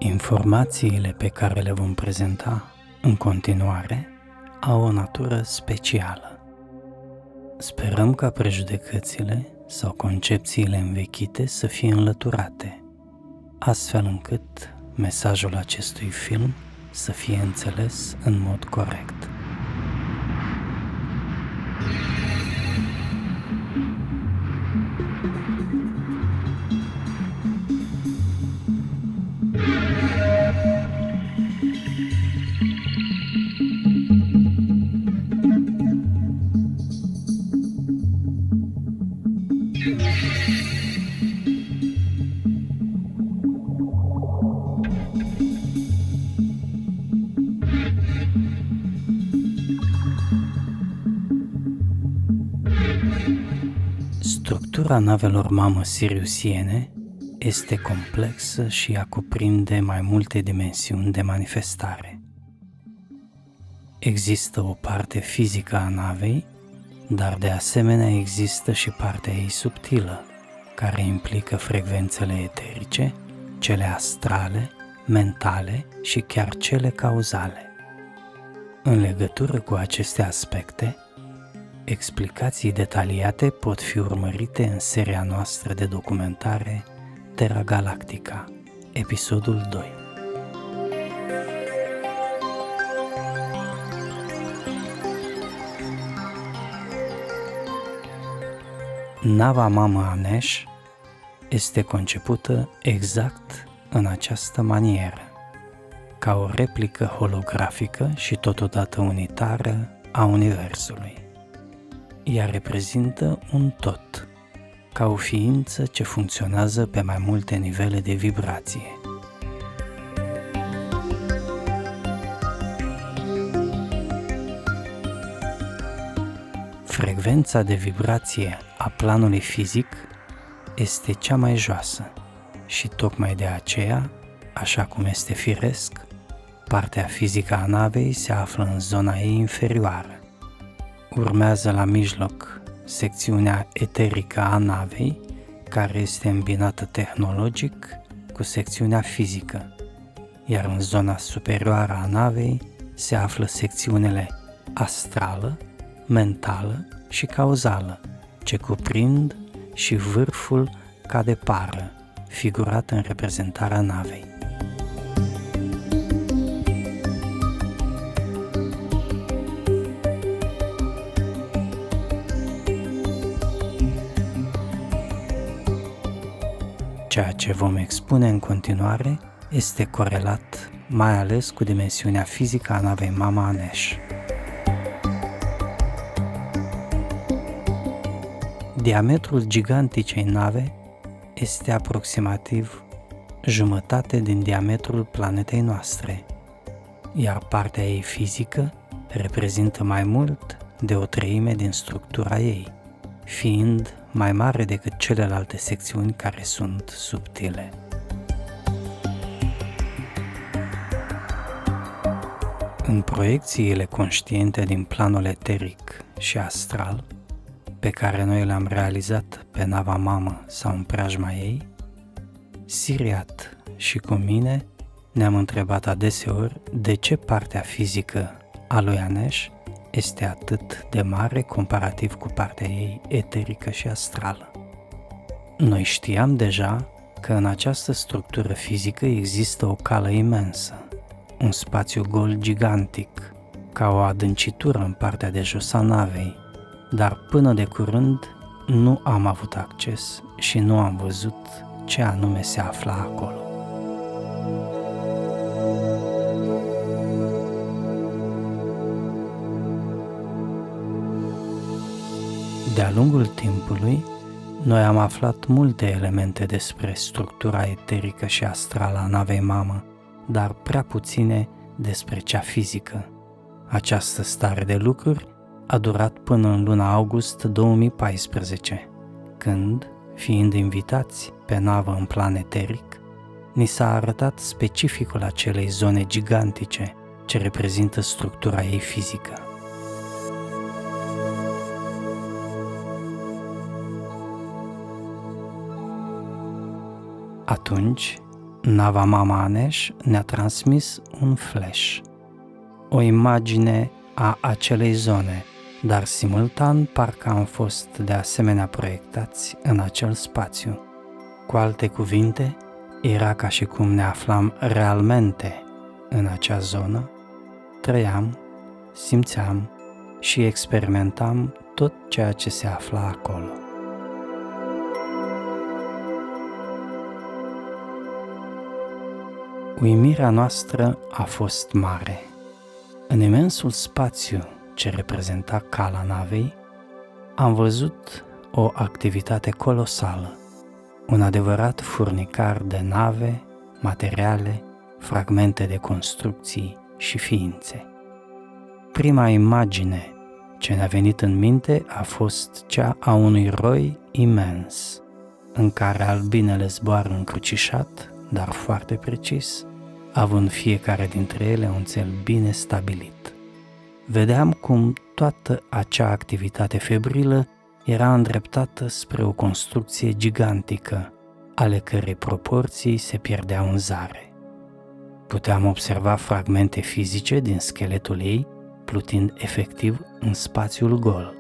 Informațiile pe care le vom prezenta în continuare au o natură specială. Sperăm ca prejudecățile sau concepțiile învechite să fie înlăturate, astfel încât mesajul acestui film să fie înțeles în mod corect. Structura navelor mamă siriusiene este complexă și ea cuprinde mai multe dimensiuni de manifestare. Există o parte fizică a navei, dar de asemenea există și partea ei subtilă, care implică frecvențele eterice, cele astrale, mentale și chiar cele cauzale. În legătură cu aceste aspecte, explicații detaliate pot fi urmărite în seria noastră de documentare Terra Galactica, episodul 2. Nava mamă a Nesh este concepută exact în această manieră, ca o replică holografică și totodată unitară a Universului. Ea reprezintă un tot, ca o ființă ce funcționează pe mai multe nivele de vibrație. Frecvența de vibrație a planului fizic este cea mai joasă și tocmai de aceea, așa cum este firesc, partea fizică a navei se află în zona ei inferioară. Urmează la mijloc secțiunea eterică a navei, care este îmbinată tehnologic cu secțiunea fizică, iar în zona superioară a navei se află secțiunile astrală, mentală și cauzală, ce cuprind și vârful ca de pară, figurat în reprezentarea navei. Ceea ce vom expune în continuare este corelat mai ales cu dimensiunea fizică a navei mama a Nesh. Diametrul giganticei nave este aproximativ jumătate din diametrul planetei noastre, iar partea ei fizică reprezintă mai mult de o treime din structura ei, fiind mai mare decât celelalte secțiuni care sunt subtile. În proiecțiile conștiente din planul eteric și astral, pe care noi le-am realizat pe nava mamă sau în preajma ei, Siriat și cu mine ne-am întrebat adeseori de ce partea fizică a lui Anesh este atât de mare comparativ cu partea ei eterică și astrală. Noi știam deja că în această structură fizică există o cală imensă, un spațiu gol gigantic, ca o adâncitură în partea de jos a navei, dar până de curând nu am avut acces și nu am văzut ce anume se afla acolo. De-a lungul timpului, noi am aflat multe elemente despre structura eterică și astrală a navei mamă, dar prea puține despre cea fizică. Această stare de lucruri a durat până în luna august 2014, când, fiind invitați pe navă în plan eteric, ni s-a arătat specificul acelei zone gigantice ce reprezintă structura ei fizică. Atunci, nava Mama Aneș ne-a transmis un flash, o imagine a acelei zone, dar simultan parcă am fost de asemenea proiectați în acel spațiu. Cu alte cuvinte, era ca și cum ne aflam realmente în acea zonă, trăiam, simțeam și experimentam tot ceea ce se afla acolo. Uimirea noastră a fost mare. În imensul spațiu ce reprezenta cala navei, am văzut o activitate colosală, un adevărat furnicar de nave, materiale, fragmente de construcții și ființe. Prima imagine ce ne-a venit în minte a fost cea a unui roi imens, în care albinele zboară încrucișat, dar foarte precis, având fiecare dintre ele un țel bine stabilit. Vedeam cum toată acea activitate febrilă era îndreptată spre o construcție gigantică, ale cărei proporții se pierdeau în zare. Puteam observa fragmente fizice din scheletul ei, plutind efectiv în spațiul gol.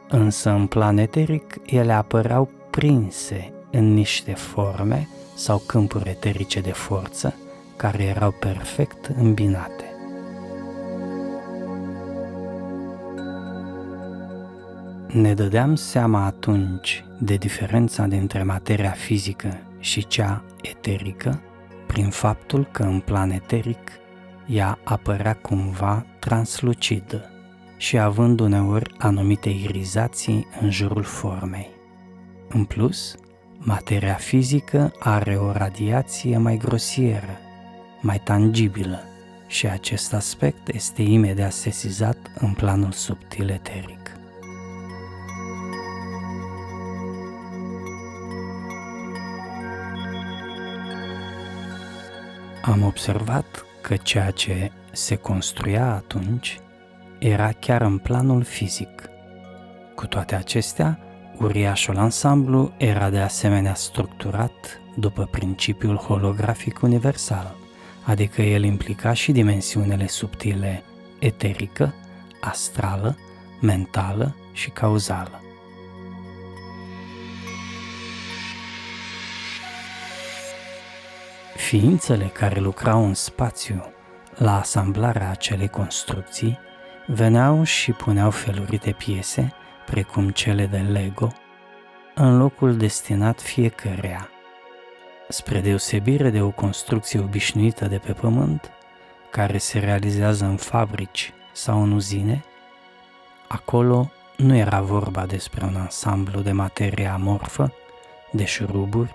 Însă în plan eteric ele apăreau prinse în niște forme sau câmpuri eterice de forță care erau perfect îmbinate. Ne dădeam seama atunci de diferența dintre materia fizică și cea eterică prin faptul că în plan eteric ea apărea cumva translucidă și având uneori anumite irizații în jurul formei. În plus, materia fizică are o radiație mai grosieră, mai tangibilă și acest aspect este imediat sesizat în planul subtil eteric. Am observat că ceea ce se construia atunci era chiar în planul fizic. Cu toate acestea, uriașul ansamblu era de asemenea structurat după principiul holografic universal, adică el implica și dimensiunile subtile eterică, astrală, mentală și cauzală. Ființele care lucrau în spațiu la asamblarea acelei construcții veneau și puneau felurite piese, precum cele de Lego, în locul destinat fiecăreia. Spre deosebire de o construcție obișnuită de pe pământ, care se realizează în fabrici sau în uzine, acolo nu era vorba despre un ansamblu de materie amorfă, de șuruburi,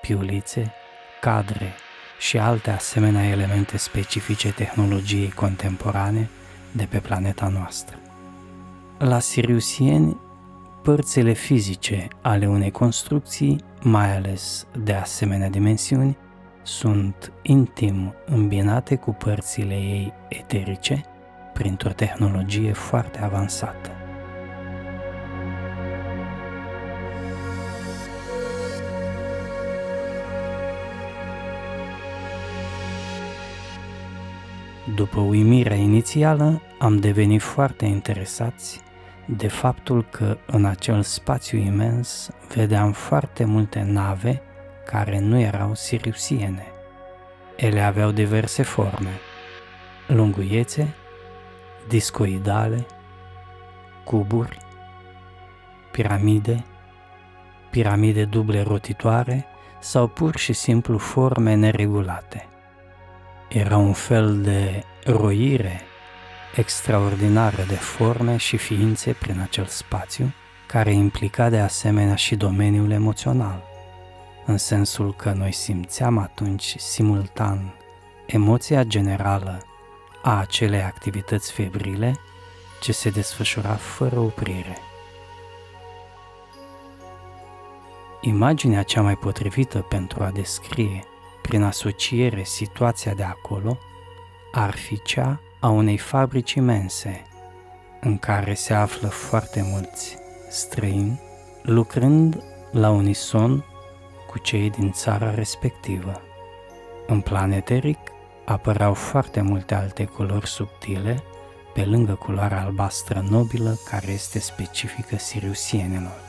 piulițe, cadre și alte asemenea elemente specifice tehnologiei contemporane de pe planeta noastră. La siriusieni, părțile fizice ale unei construcții, mai ales de asemenea dimensiuni, sunt intim îmbinate cu părțile ei eterice printr-o tehnologie foarte avansată. După uimirea inițială, am devenit foarte interesați de faptul că în acel spațiu imens vedeam foarte multe nave care nu erau siriusiene. Ele aveau diverse forme, lunguiețe, discoidale, cuburi, piramide duble rotitoare sau pur și simplu forme neregulate. Era un fel de roire extraordinară de forme și ființe prin acel spațiu, care implica de asemenea și domeniul emoțional, în sensul că noi simțeam atunci simultan emoția generală a acelei activități febrile ce se desfășura fără oprire. Imaginea cea mai potrivită pentru a descrie prin asociere situația de acolo ar fi cea a unei fabrici imense, în care se află foarte mulți străini, lucrând la unison cu cei din țara respectivă. În plan eteric apăreau foarte multe alte culori subtile, pe lângă culoarea albastră nobilă care este specifică siriusienilor.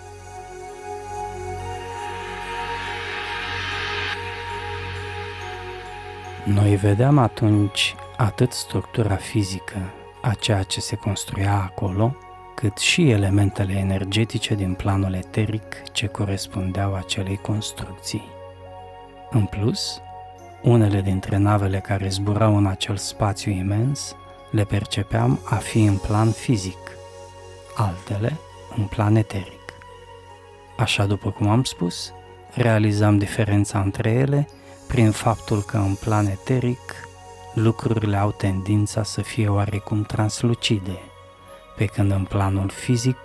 Noi vedeam atunci atât structura fizică a ceea ce se construia acolo, cât și elementele energetice din planul eteric ce corespundeau acelei construcții. În plus, unele dintre navele care zburau în acel spațiu imens le percepeam a fi în plan fizic, altele în plan eteric. Așa după cum am spus, realizam diferența între ele prin faptul că în plan eteric lucrurile au tendința să fie oarecum translucide, pe când în planul fizic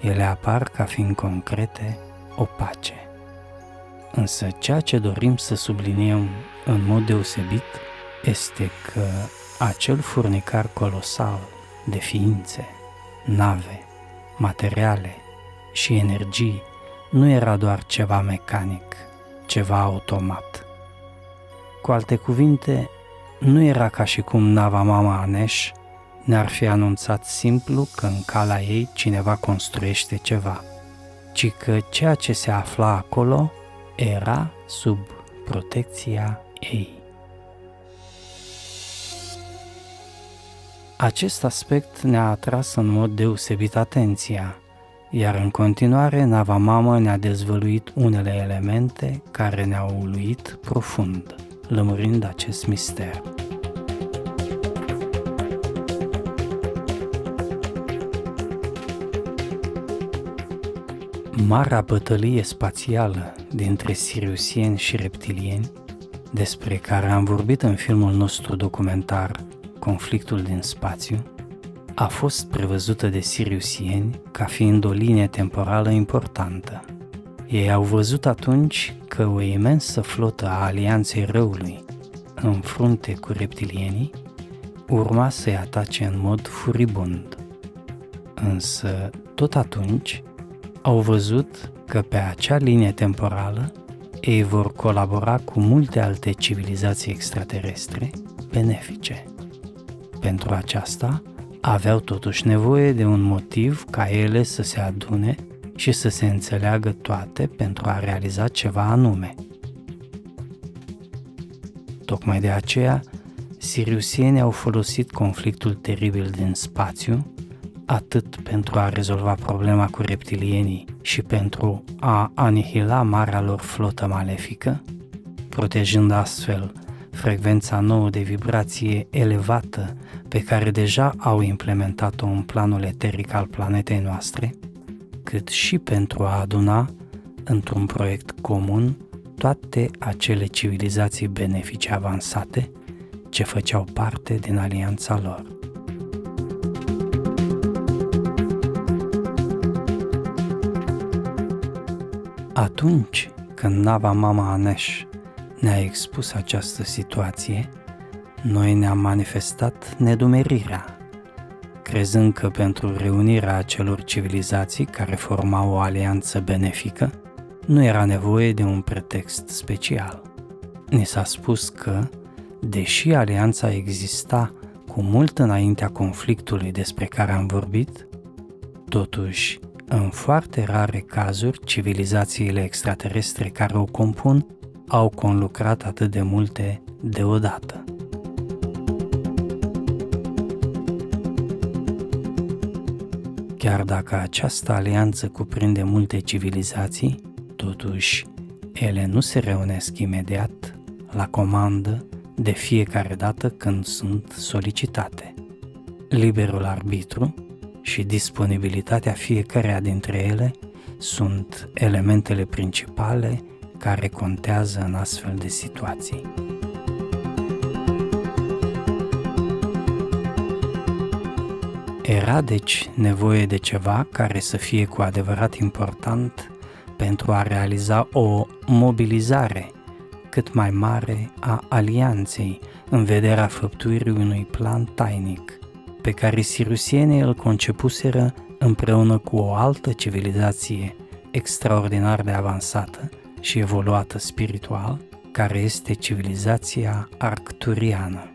ele apar ca fiind concrete, opace. Însă ceea ce dorim să subliniem în mod deosebit este că acel furnicar colosal de ființe, nave, materiale și energii nu era doar ceva mecanic, ceva automat. Cu alte cuvinte, nu era ca și cum nava Mama Anesh ne-ar fi anunțat simplu că în calea ei cineva construiește ceva, ci că ceea ce se afla acolo era sub protecția ei. Acest aspect ne-a atras în mod deosebit atenția, iar în continuare nava mamă ne-a dezvăluit unele elemente care ne-au uluit profund, lămurind acest mister. Marea bătălie spațială dintre siriusieni și reptilieni, despre care am vorbit în filmul nostru documentar Conflictul din spațiu, a fost prevăzută de siriusieni ca fiind o linie temporală importantă. Ei au văzut atunci că o imensă flotă a Alianței Răului, în frunte cu reptilienii, urma să-i atace în mod furibund. Însă, tot atunci, au văzut că pe acea linie temporală ei vor colabora cu multe alte civilizații extraterestre benefice. Pentru aceasta, aveau totuși nevoie de un motiv ca ele să se adune și să se înțeleagă toate pentru a realiza ceva anume. Tocmai de aceea, siriusienii au folosit conflictul teribil din spațiu, atât pentru a rezolva problema cu reptilienii și pentru a anihila marea lor flotă malefică, protejând astfel frecvența nouă de vibrație elevată pe care deja au implementat-o în planul eteric al planetei noastre, cât și pentru a aduna într-un proiect comun toate acele civilizații benefice avansate ce făceau parte din alianța lor. Atunci când nava Mama Anesh ne-a expus această situație, noi ne-am manifestat nedumerirea, crezând că pentru reunirea acelor civilizații care formau o alianță benefică, nu era nevoie de un pretext special. Ni s-a spus că, deși alianța exista cu mult înaintea conflictului despre care am vorbit, totuși, în foarte rare cazuri, civilizațiile extraterestre care o compun au conlucrat atât de multe deodată. Chiar dacă această alianță cuprinde multe civilizații, totuși, ele nu se reunesc imediat, la comandă, de fiecare dată când sunt solicitate. Liberul arbitru și disponibilitatea fiecăreia dintre ele sunt elementele principale care contează în astfel de situații. Era deci nevoie de ceva care să fie cu adevărat important pentru a realiza o mobilizare cât mai mare a alianței în vederea făptuirii unui plan tainic, pe care siriusienii îl concepuseră împreună cu o altă civilizație extraordinar de avansată și evoluată spiritual, care este civilizația arcturiană.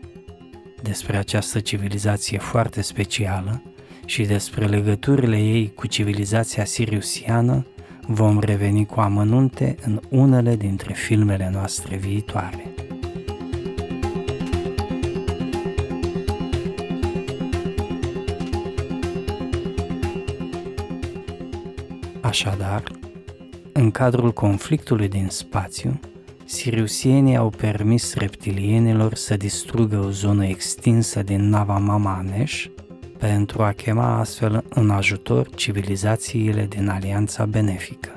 Despre această civilizație foarte specială și despre legăturile ei cu civilizația siriusiană vom reveni cu amănunte în unele dintre filmele noastre viitoare. Așadar, în cadrul conflictului din spațiu, siriusienii au permis reptilienilor să distrugă o zonă extinsă din nava mama Anesh pentru a chema astfel în ajutor civilizațiile din Alianța Benefică.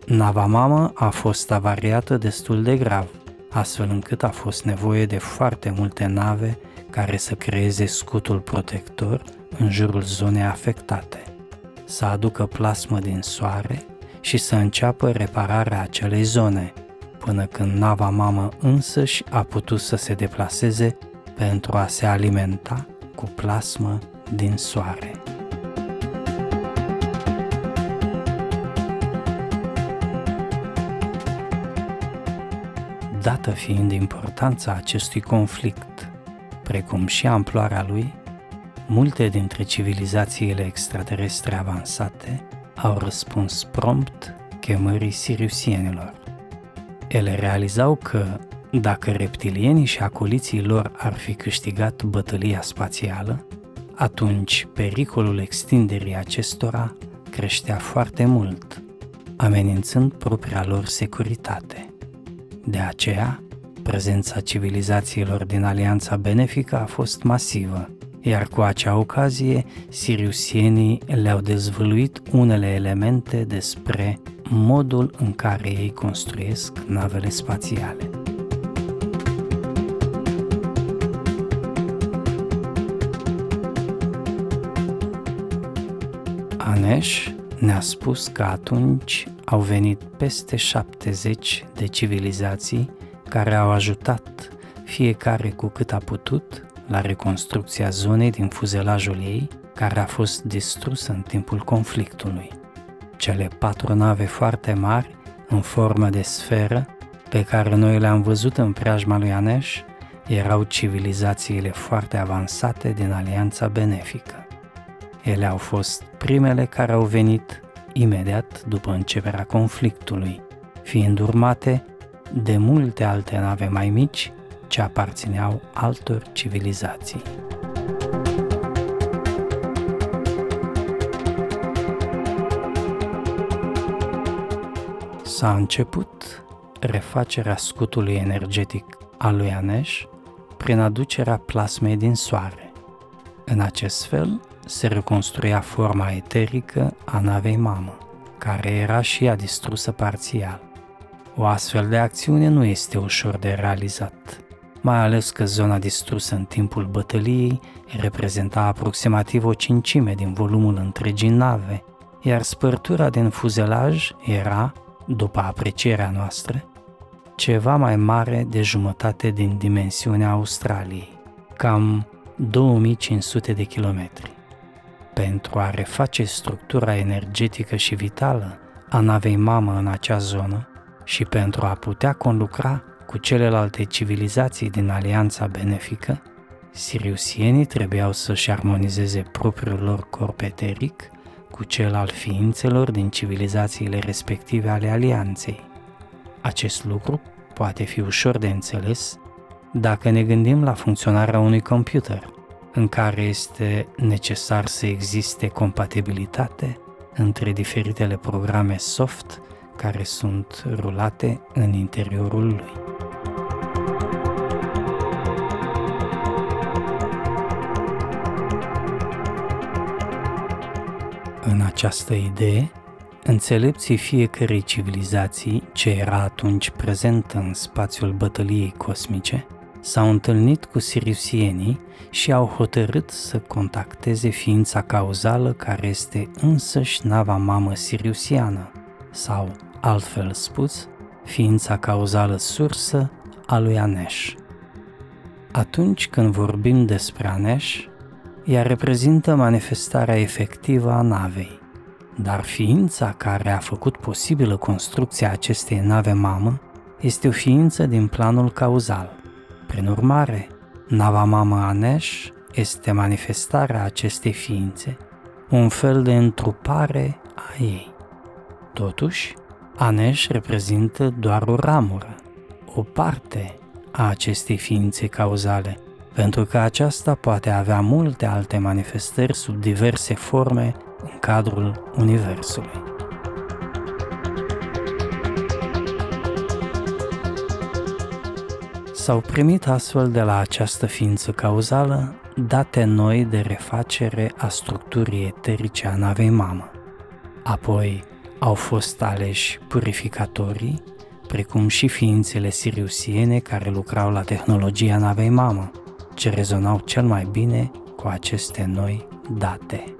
Nava mamă a fost avariată destul de grav, astfel încât a fost nevoie de foarte multe nave care să creeze scutul protector în jurul zonei afectate, să aducă plasmă din soare și să înceapă repararea acelei zone, până când nava mamă însăși a putut să se deplaseze pentru a se alimenta cu plasmă din soare. Dată fiind importanța acestui conflict, precum și amploarea lui, multe dintre civilizațiile extraterestre avansate au răspuns prompt chemării siriusienilor. Ele realizau că, dacă reptilienii și acoliții lor ar fi câștigat bătălia spațială, atunci pericolul extinderii acestora creștea foarte mult, amenințând propria lor securitate. De aceea, prezența civilizațiilor din Alianța Benefică a fost masivă, iar cu acea ocazie, siriusienii le-au dezvăluit unele elemente despre modul în care ei construiesc navele spațiale. Anesh ne-a spus că atunci au venit peste 70 de civilizații care au ajutat, fiecare cu cât a putut, la reconstrucția zonei din fuzelajul ei, care a fost distrusă în timpul conflictului. Cele 4 nave foarte mari, în formă de sferă, pe care noi le-am văzut în preajma lui Anesh, erau civilizațiile foarte avansate din Alianța Benefică. Ele au fost primele care au venit imediat după începerea conflictului, fiind urmate de multe alte nave mai mici ce aparțineau altor civilizații. S-a început refacerea scutului energetic al lui Anesh prin aducerea plasmei din soare. În acest fel se reconstruia forma eterică a navei mamă, care era și ea distrusă parțial. O astfel de acțiune nu este ușor de realizat, mai ales că zona distrusă în timpul bătăliei reprezenta aproximativ o cincime din volumul întregii nave, iar spărtura din fuzelaj era, după aprecierea noastră, ceva mai mare de jumătate din dimensiunea Australiei, cam 2500 de kilometri. Pentru a reface structura energetică și vitală a navei mamă în acea zonă și pentru a putea conlucra cu celelalte civilizații din Alianța Benefică, siriusienii trebuiau să-și armonizeze propriul lor corp eteric cu cel al ființelor din civilizațiile respective ale Alianței. Acest lucru poate fi ușor de înțeles dacă ne gândim la funcționarea unui computer, în care este necesar să existe compatibilitate între diferitele programe soft care sunt rulate în interiorul lui. În această idee, înțelepții fiecărei civilizații ce era atunci prezentă în spațiul bătăliei cosmice s-au întâlnit cu siriusienii și au hotărât să contacteze ființa cauzală care este însăși nava mamă siriusiană, sau, altfel spus, ființa cauzală sursă a lui Anesh. Atunci când vorbim despre Anesh, ea reprezintă manifestarea efectivă a navei, dar ființa care a făcut posibilă construcția acestei nave mamă este o ființă din planul cauzal. Prin urmare, nava mamă Anesh este manifestarea acestei ființe, un fel de întrupare a ei. Totuși, Anesh reprezintă doar o ramură, o parte a acestei ființe cauzale, pentru că aceasta poate avea multe alte manifestări sub diverse forme în cadrul Universului. S-au primit astfel de la această ființă cauzală date noi de refacere a structurii eterice a navei mamă. Apoi au fost aleși purificatorii, precum și ființele siriusiene care lucrau la tehnologia navei mamă, ce rezonau cel mai bine cu aceste noi date.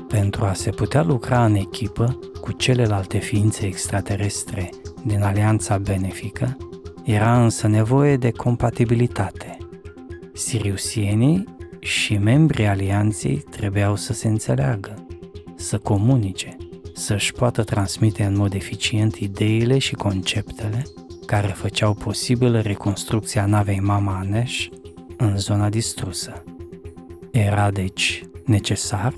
Pentru a se putea lucra în echipă cu celelalte ființe extraterestre din alianța benefică, era însă nevoie de compatibilitate. Siriusienii și membrii alianței trebuiau să se înțeleagă, să comunice, să-și poată transmite în mod eficient ideile și conceptele care făceau posibilă reconstrucția navei Mama Anesh în zona distrusă. Era deci necesar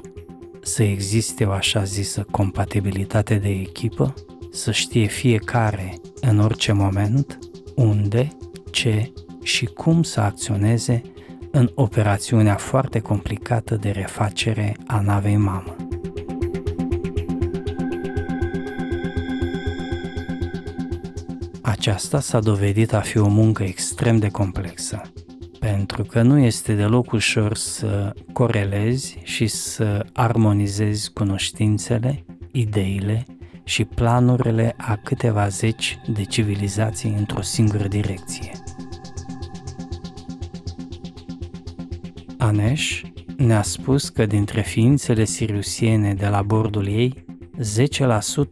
să existe o așa zisă compatibilitate de echipă, să știe fiecare în orice moment unde, ce și cum să acționeze în operațiunea foarte complicată de refacere a navei mamă. Aceasta s-a dovedit a fi o muncă extrem de complexă, pentru că nu este deloc ușor să corelezi și să armonizezi cunoștințele, ideile și planurile a câteva zeci de civilizații într-o singură direcție. Anesh ne-a spus că dintre ființele siriusiene de la bordul ei, 10%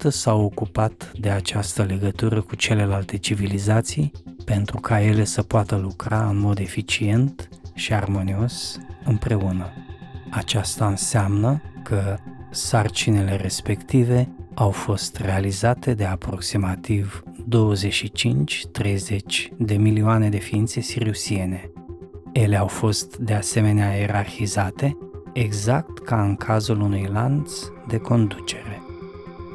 s-au ocupat de această legătură cu celelalte civilizații pentru ca ele să poată lucra în mod eficient și armonios împreună. Aceasta înseamnă că sarcinile respective au fost realizate de aproximativ 25-30 de milioane de ființe siriusiene. Ele au fost de asemenea ierarhizate, exact ca în cazul unui lanț de conducere.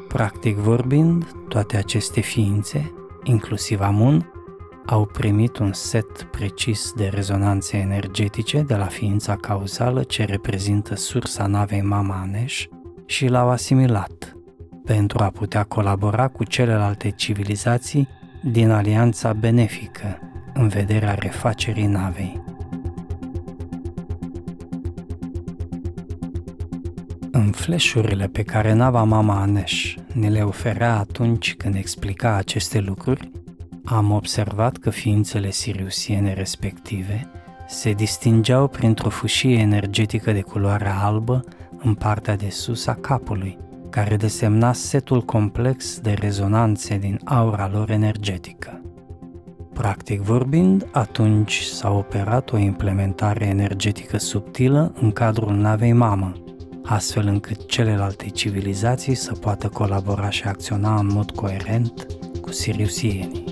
Practic vorbind, toate aceste ființe, inclusiv Amun, au primit un set precis de rezonanțe energetice de la ființa cauzală ce reprezintă sursa navei Mama Anesh și l-au asimilat pentru a putea colabora cu celelalte civilizații din alianța benefică în vederea refacerii navei. În flash-urile pe care nava Mama Anesh ne le oferea atunci când explica aceste lucruri, am observat că ființele siriusiene respective se distingeau printr-o fâșie energetică de culoare albă în partea de sus a capului, care desemna setul complex de rezonanțe din aura lor energetică. Practic vorbind, atunci s-a operat o implementare energetică subtilă în cadrul navei mamă, astfel încât celelalte civilizații să poată colabora și acționa în mod coerent cu siriusienii.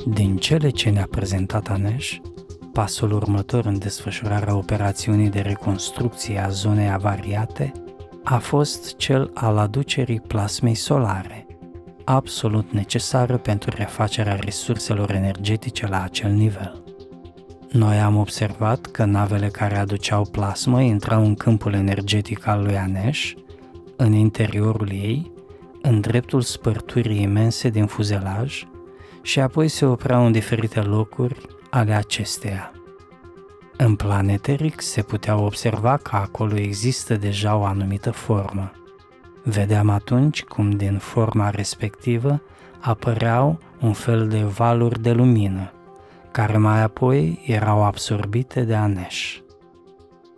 Din cele ce ne-a prezentat Anesh, pasul următor în desfășurarea operațiunii de reconstrucție a zonei avariate a fost cel al aducerii plasmei solare, absolut necesară pentru refacerea resurselor energetice la acel nivel. Noi am observat că navele care aduceau plasmă intrau în câmpul energetic al lui Anesh, în interiorul ei, în dreptul spărturii imense din fuzelaj, și apoi se opreau în diferite locuri ale acesteia. În plan eteric se putea observa că acolo există deja o anumită formă. Vedeam atunci cum din forma respectivă apăreau un fel de valuri de lumină, care mai apoi erau absorbite de Anesh.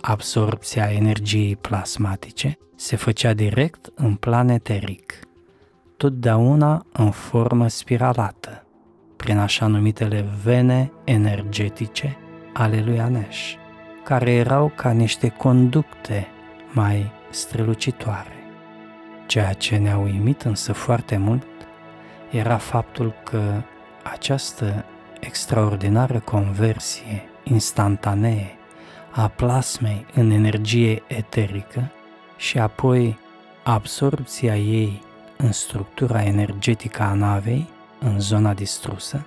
Absorbția energiei plasmatice se făcea direct în plan eteric, totdeauna în formă spiralată, prin așa numitele vene energetice ale lui Anesh, care erau ca niște conducte mai strălucitoare. Ceea ce ne-a uimit însă foarte mult era faptul că această extraordinară conversie instantanee a plasmei în energie eterică și apoi absorbția ei în structura energetică a navei, în zona distrusă,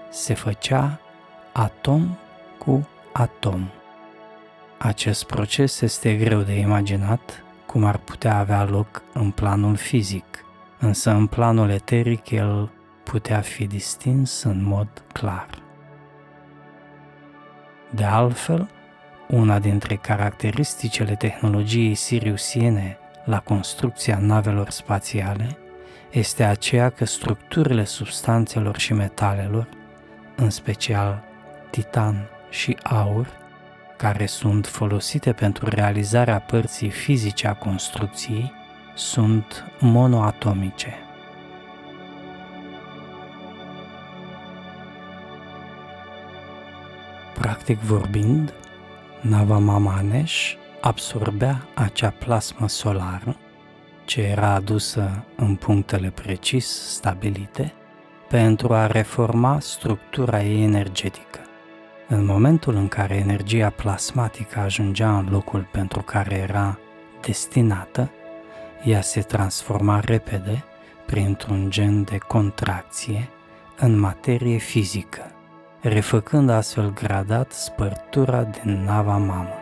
se făcea atom cu atom. Acest proces este greu de imaginat cum ar putea avea loc în planul fizic, însă în planul eteric el putea fi distins în mod clar. De altfel, una dintre caracteristicile tehnologiei siriusiene la construcția navelor spațiale este aceea că structurile substanțelor și metalelor, în special titan și aur, care sunt folosite pentru realizarea părții fizice a construcției, sunt monoatomice. Practic vorbind, nava Mama Anesh absorbea acea plasmă solară ce era adusă în punctele precis stabilite pentru a reforma structura ei energetică. În momentul în care energia plasmatică ajungea în locul pentru care era destinată, ea se transforma repede printr-un gen de contracție în materie fizică, refăcând astfel gradat spărtura din nava mamă.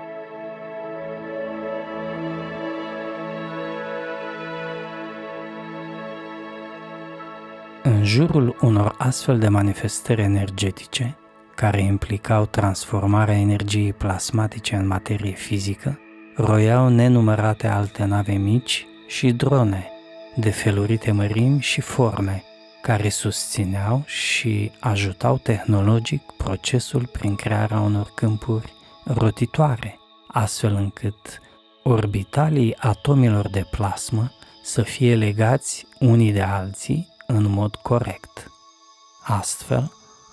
În jurul unor astfel de manifestări energetice, care implicau transformarea energiei plasmatice în materie fizică, roiau nenumărate alte nave mici și drone, de felurite mărimi și forme, care susțineau și ajutau tehnologic procesul prin crearea unor câmpuri rotitoare, astfel încât orbitalii atomilor de plasmă să fie legați unii de alții în mod corect. Astfel,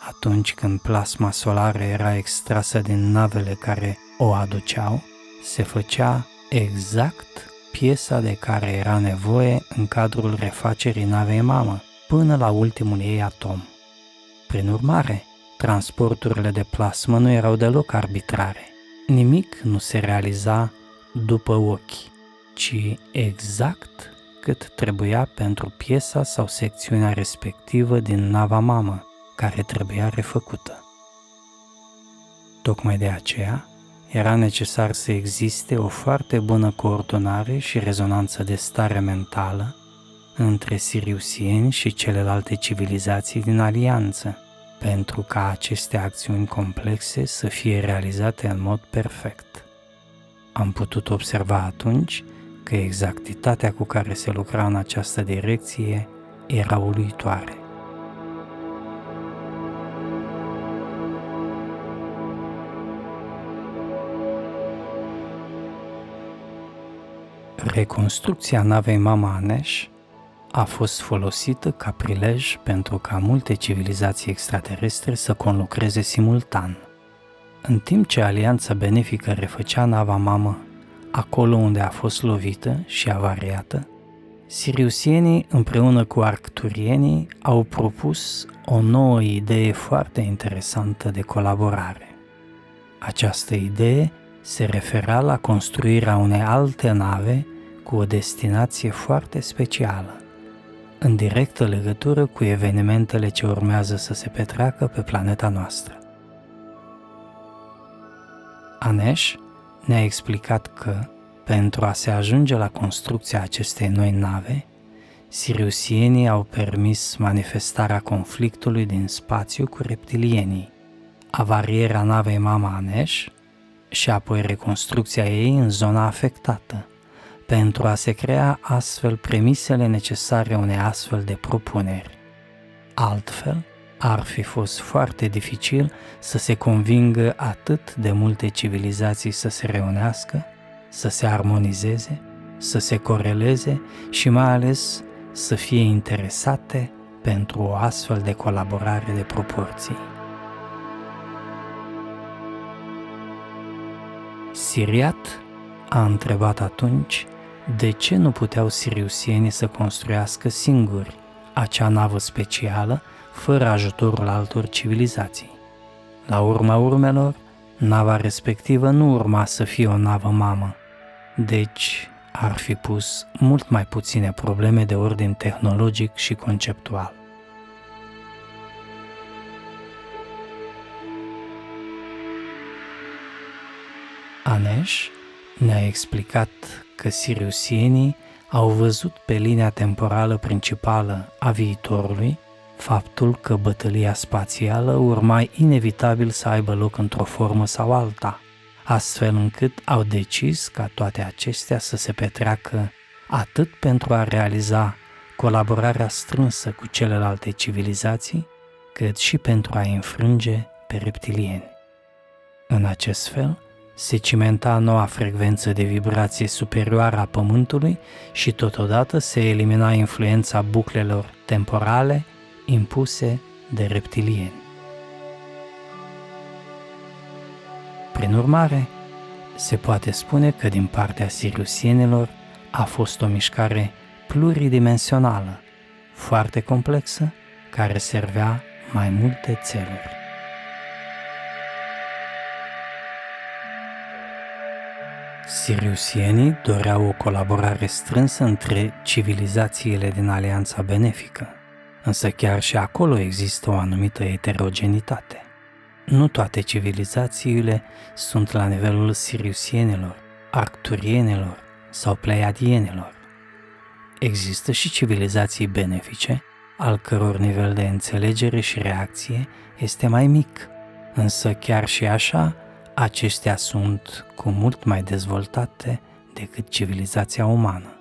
atunci când plasma solară era extrasă din navele care o aduceau, se făcea exact piesa de care era nevoie în cadrul refacerii navei mamă, până la ultimul ei atom. Prin urmare, transporturile de plasmă nu erau deloc arbitrare. Nimic nu se realiza după ochi, ci exact cât trebuia pentru piesa sau secțiunea respectivă din nava mamă, care trebuia refăcută. Tocmai de aceea, era necesar să existe o foarte bună coordonare și rezonanță de stare mentală între siriusieni și celelalte civilizații din alianță, pentru ca aceste acțiuni complexe să fie realizate în mod perfect. Am putut observa atunci că exactitatea cu care se lucra în această direcție era uluitoare. Reconstrucția navei Mama Anesh a fost folosită ca prilej pentru ca multe civilizații extraterestre să conlucreze simultan. În timp ce alianța benefică refăcea nava mamă acolo unde a fost lovită și avariată, siriusienii împreună cu arcturienii au propus o nouă idee foarte interesantă de colaborare. Această idee se refera la construirea unei alte nave cu o destinație foarte specială, în directă legătură cu evenimentele ce urmează să se petreacă pe planeta noastră. Anesh ne-a explicat că, pentru a se ajunge la construcția acestei noi nave, siriusienii au permis manifestarea conflictului din spațiu cu reptilienii, avarierea navei Mama Anesh și apoi reconstrucția ei în zona afectată, pentru a se crea astfel premisele necesare unei astfel de propuneri. Altfel, ar fi fost foarte dificil să se convingă atât de multe civilizații să se reunească, să se armonizeze, să se coreleze și mai ales să fie interesate pentru o astfel de colaborare de proporții. Siriat a întrebat atunci de ce nu puteau siriusienii să construiască singuri acea navă specială fără ajutorul altor civilizații. La urma urmelor, nava respectivă nu urma să fie o navă mamă, deci ar fi pus mult mai puține probleme de ordin tehnologic și conceptual. Anesh ne-a explicat că siriusienii au văzut pe linia temporală principală a viitorului faptul că bătălia spațială urma inevitabil să aibă loc într-o formă sau alta, astfel încât au decis ca toate acestea să se petreacă atât pentru a realiza colaborarea strânsă cu celelalte civilizații, cât și pentru a înfrânge pe reptilieni. În acest fel, se cimenta noua frecvență de vibrație superioară a Pământului și totodată se elimina influența buclelor temporale impuse de reptilieni. Prin urmare, se poate spune că din partea siriusienilor a fost o mișcare pluridimensională, foarte complexă, care servea mai multe țeluri. Siriusienii doreau o colaborare strânsă între civilizațiile din Alianța Benefică, însă chiar și acolo există o anumită eterogenitate. Nu toate civilizațiile sunt la nivelul siriusienilor, arcturienilor sau pleiadienilor. Există și civilizații benefice, al căror nivel de înțelegere și reacție este mai mic, însă chiar și așa, acestea sunt cu mult mai dezvoltate decât civilizația umană.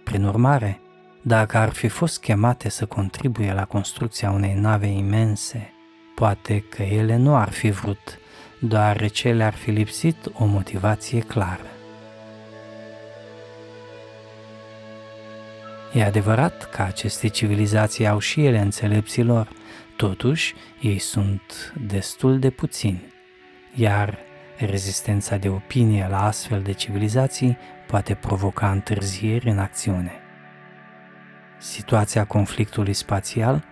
Prin urmare, dacă ar fi fost chemate să contribuie la construcția unei nave imense, poate că ele nu ar fi vrut, deoarece le-ar fi lipsit o motivație clară. E adevărat că aceste civilizații au și ele înțelepților, totuși ei sunt destul de puțini, iar rezistența de opinie la astfel de civilizații poate provoca întârzieri în acțiune. Situația conflictului spațial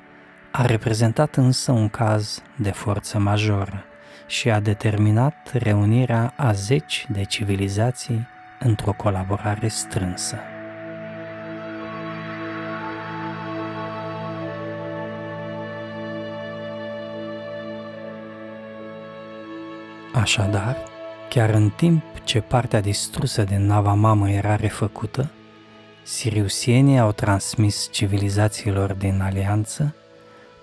a reprezentat însă un caz de forță majoră și a determinat reunirea a zeci de civilizații într-o colaborare strânsă. Așadar, chiar în timp ce partea distrusă din nava mamă era refăcută, siriusienii au transmis civilizațiilor din alianță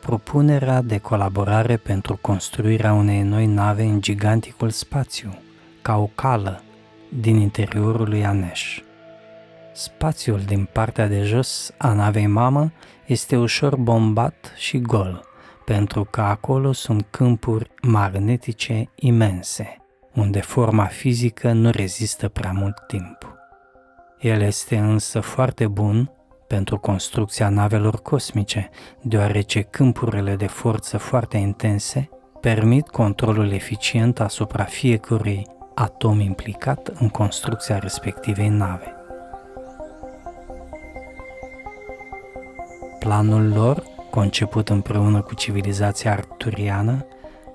propunerea de colaborare pentru construirea unei noi nave în giganticul spațiu, ca o cală din interiorul lui Anesh. Spațiul din partea de jos a navei mamă este ușor bombat și gol, pentru că acolo sunt câmpuri magnetice imense, unde forma fizică nu rezistă prea mult timp. El este însă foarte bun pentru construcția navelor cosmice, deoarece câmpurile de forță foarte intense permit controlul eficient asupra fiecărui atom implicat în construcția respectivei nave. Planul lor, conceput împreună cu civilizația arcturiană,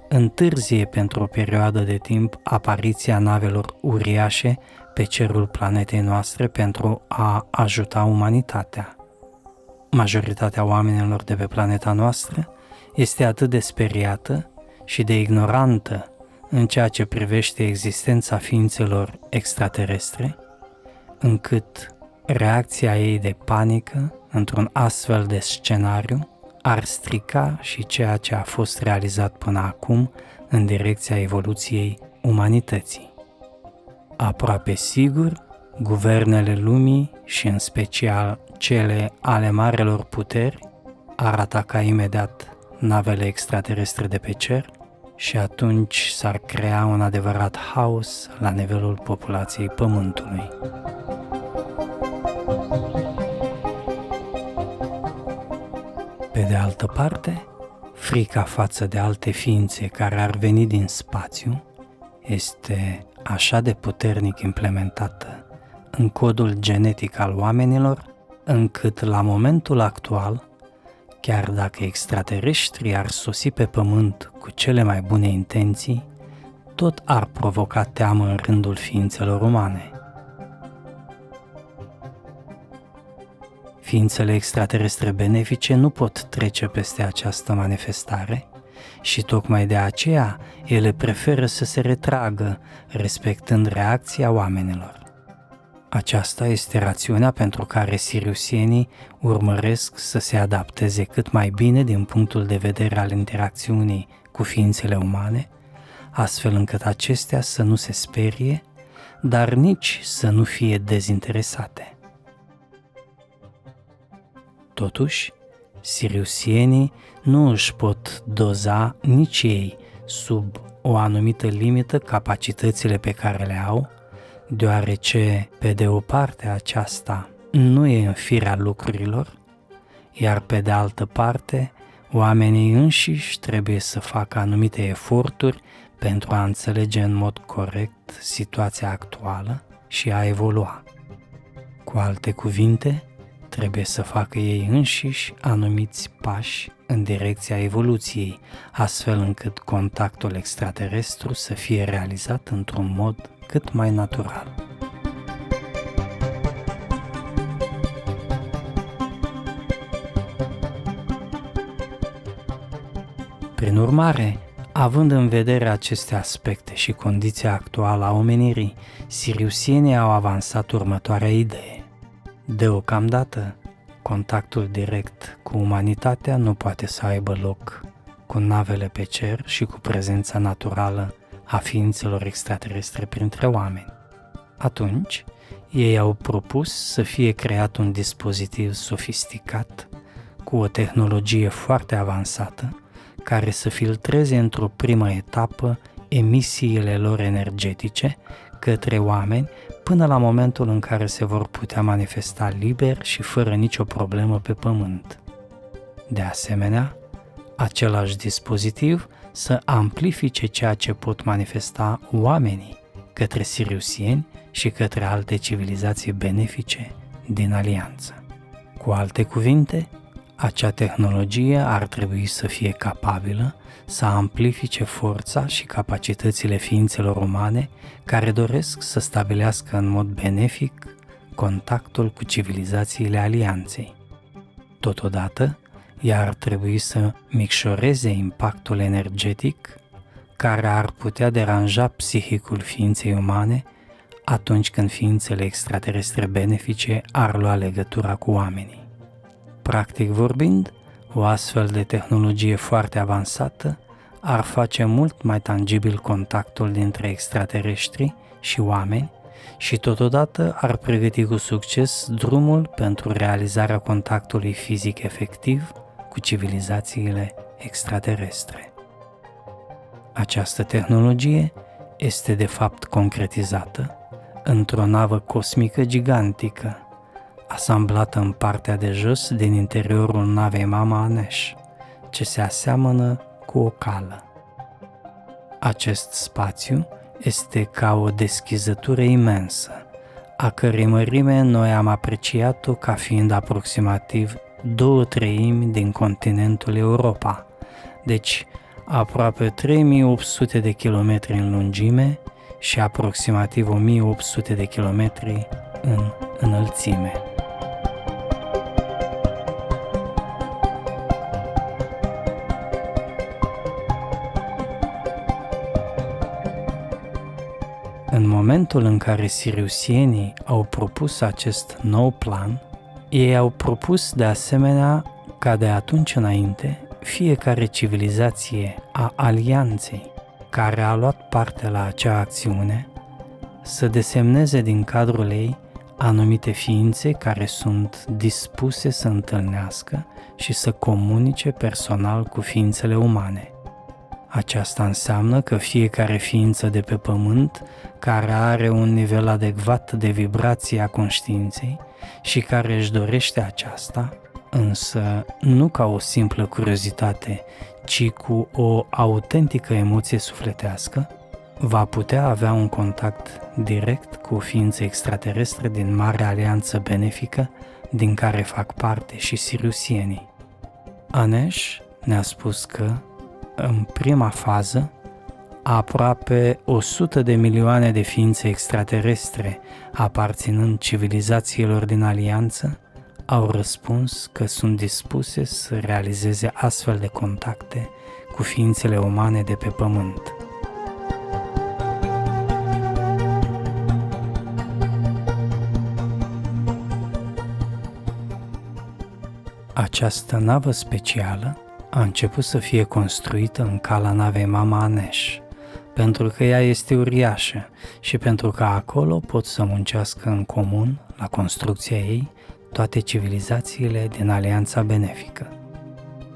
întârzie pentru o perioadă de timp apariția navelor uriașe pe cerul planetei noastre pentru a ajuta umanitatea. Majoritatea oamenilor de pe planeta noastră este atât de speriată și de ignorantă în ceea ce privește existența ființelor extraterestre, încât reacția ei de panică într-un astfel de scenariu ar strica și ceea ce a fost realizat până acum în direcția evoluției umanității. Aproape sigur, guvernele lumii și în special cele ale marelor puteri ar ataca imediat navele extraterestre de pe cer și atunci s-ar crea un adevărat haos la nivelul populației Pământului. Pe de altă parte, frica față de alte ființe care ar veni din spațiu este așa de puternic implementată în codul genetic al oamenilor, încât la momentul actual, chiar dacă extraterestrii ar sosi pe pământ cu cele mai bune intenții, tot ar provoca teamă în rândul ființelor umane. Ființele extraterestre benefice nu pot trece peste această manifestare și tocmai de aceea ele preferă să se retragă, respectând reacția oamenilor. Aceasta este rațiunea pentru care siriusienii urmăresc să se adapteze cât mai bine din punctul de vedere al interacțiunii cu ființele umane, astfel încât acestea să nu se sperie, dar nici să nu fie dezinteresate. Totuși, siriusienii nu își pot doza nici ei sub o anumită limită capacitățile pe care le au, deoarece, pe de o parte, aceasta nu e în firea lucrurilor, iar pe de altă parte, oamenii înșiși trebuie să facă anumite eforturi pentru a înțelege în mod corect situația actuală și a evolua. Cu alte cuvinte, trebuie să facă ei înșiși anumiți pași în direcția evoluției, astfel încât contactul extraterestru să fie realizat într-un mod cât mai natural. Prin urmare, având în vedere aceste aspecte și condiția actuală a omenirii, siriusienii au avansat următoarea idee. Deocamdată, contactul direct cu umanitatea nu poate să aibă loc cu navele pe cer și cu prezența naturală a ființelor extraterestre printre oameni. Atunci, ei au propus să fie creat un dispozitiv sofisticat cu o tehnologie foarte avansată care să filtreze într-o primă etapă emisiile lor energetice către oameni până la momentul în care se vor putea manifesta liber și fără nicio problemă pe pământ. De asemenea, același dispozitiv să amplifice ceea ce pot manifesta oamenii către siriusieni și către alte civilizații benefice din alianță. Cu alte cuvinte, acea tehnologie ar trebui să fie capabilă să amplifice forța și capacitățile ființelor umane care doresc să stabilească în mod benefic contactul cu civilizațiile alianței. Totodată, ea ar trebui să micșoreze impactul energetic care ar putea deranja psihicul ființei umane atunci când ființele extraterestre benefice ar lua legătura cu oamenii. Practic vorbind, o astfel de tehnologie foarte avansată ar face mult mai tangibil contactul dintre extraterestri și oameni și totodată ar pregăti cu succes drumul pentru realizarea contactului fizic efectiv cu civilizațiile extraterestre. Această tehnologie este de fapt concretizată într-o navă cosmică gigantică, asamblată în partea de jos din interiorul navei Mama Anesh, ce se aseamănă cu o cală. Acest spațiu este ca o deschizătură imensă, a cărei mărime noi am apreciat-o ca fiind aproximativ 2/3 din continentul Europa, deci aproape 3800 de kilometri în lungime și aproximativ 1800 de kilometri în înălțime. În momentul în care siriusienii au propus acest nou plan, ei au propus de asemenea ca de atunci înainte fiecare civilizație a alianței care a luat parte la acea acțiune să desemneze din cadrul ei anumite ființe care sunt dispuse să întâlnească și să comunice personal cu ființele umane. Aceasta înseamnă că fiecare ființă de pe pământ care are un nivel adecvat de vibrație a conștiinței și care își dorește aceasta, însă nu ca o simplă curiozitate, ci cu o autentică emoție sufletească, va putea avea un contact direct cu ființe extraterestre din Marea Alianță Benefică, din care fac parte și siriusienii. Anesh ne-a spus că, în prima fază, aproape 100 de milioane de ființe extraterestre, aparținând civilizațiilor din Alianță, au răspuns că sunt dispuse să realizeze astfel de contacte cu ființele umane de pe Pământ. Această navă specială a început să fie construită în cala navei Mama Anesh, pentru că ea este uriașă și pentru că acolo pot să muncească în comun, la construcția ei, toate civilizațiile din Alianța Benefică.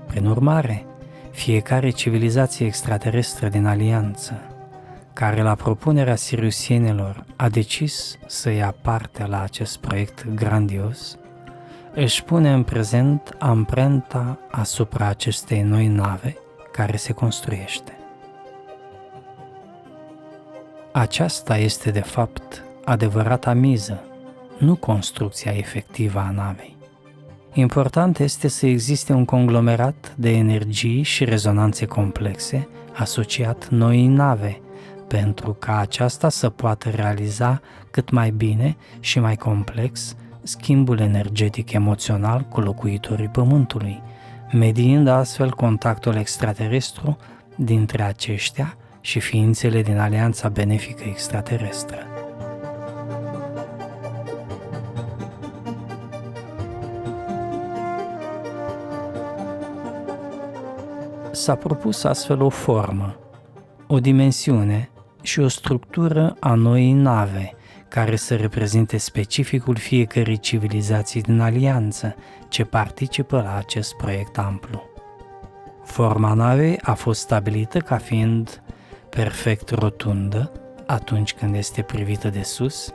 Prin urmare, fiecare civilizație extraterestră din Alianță, care la propunerea siriusienilor a decis să ia parte la acest proiect grandios, își pune în prezent amprenta asupra acestei noi nave care se construiește. Aceasta este de fapt adevărata miză, nu construcția efectivă a navei. Important este să existe un conglomerat de energii și rezonanțe complexe asociat noii nave, pentru ca aceasta să poată realiza cât mai bine și mai complex schimbul energetic emoțional cu locuitorii Pământului, mediind astfel contactul extraterestru dintre aceștia și ființele din Alianța Benefică Extraterestră. S-a propus astfel o formă, o dimensiune și o structură a noii nave, care să reprezinte specificul fiecărei civilizații din Alianță ce participă la acest proiect amplu. Forma navei a fost stabilită ca fiind perfect rotundă atunci când este privită de sus,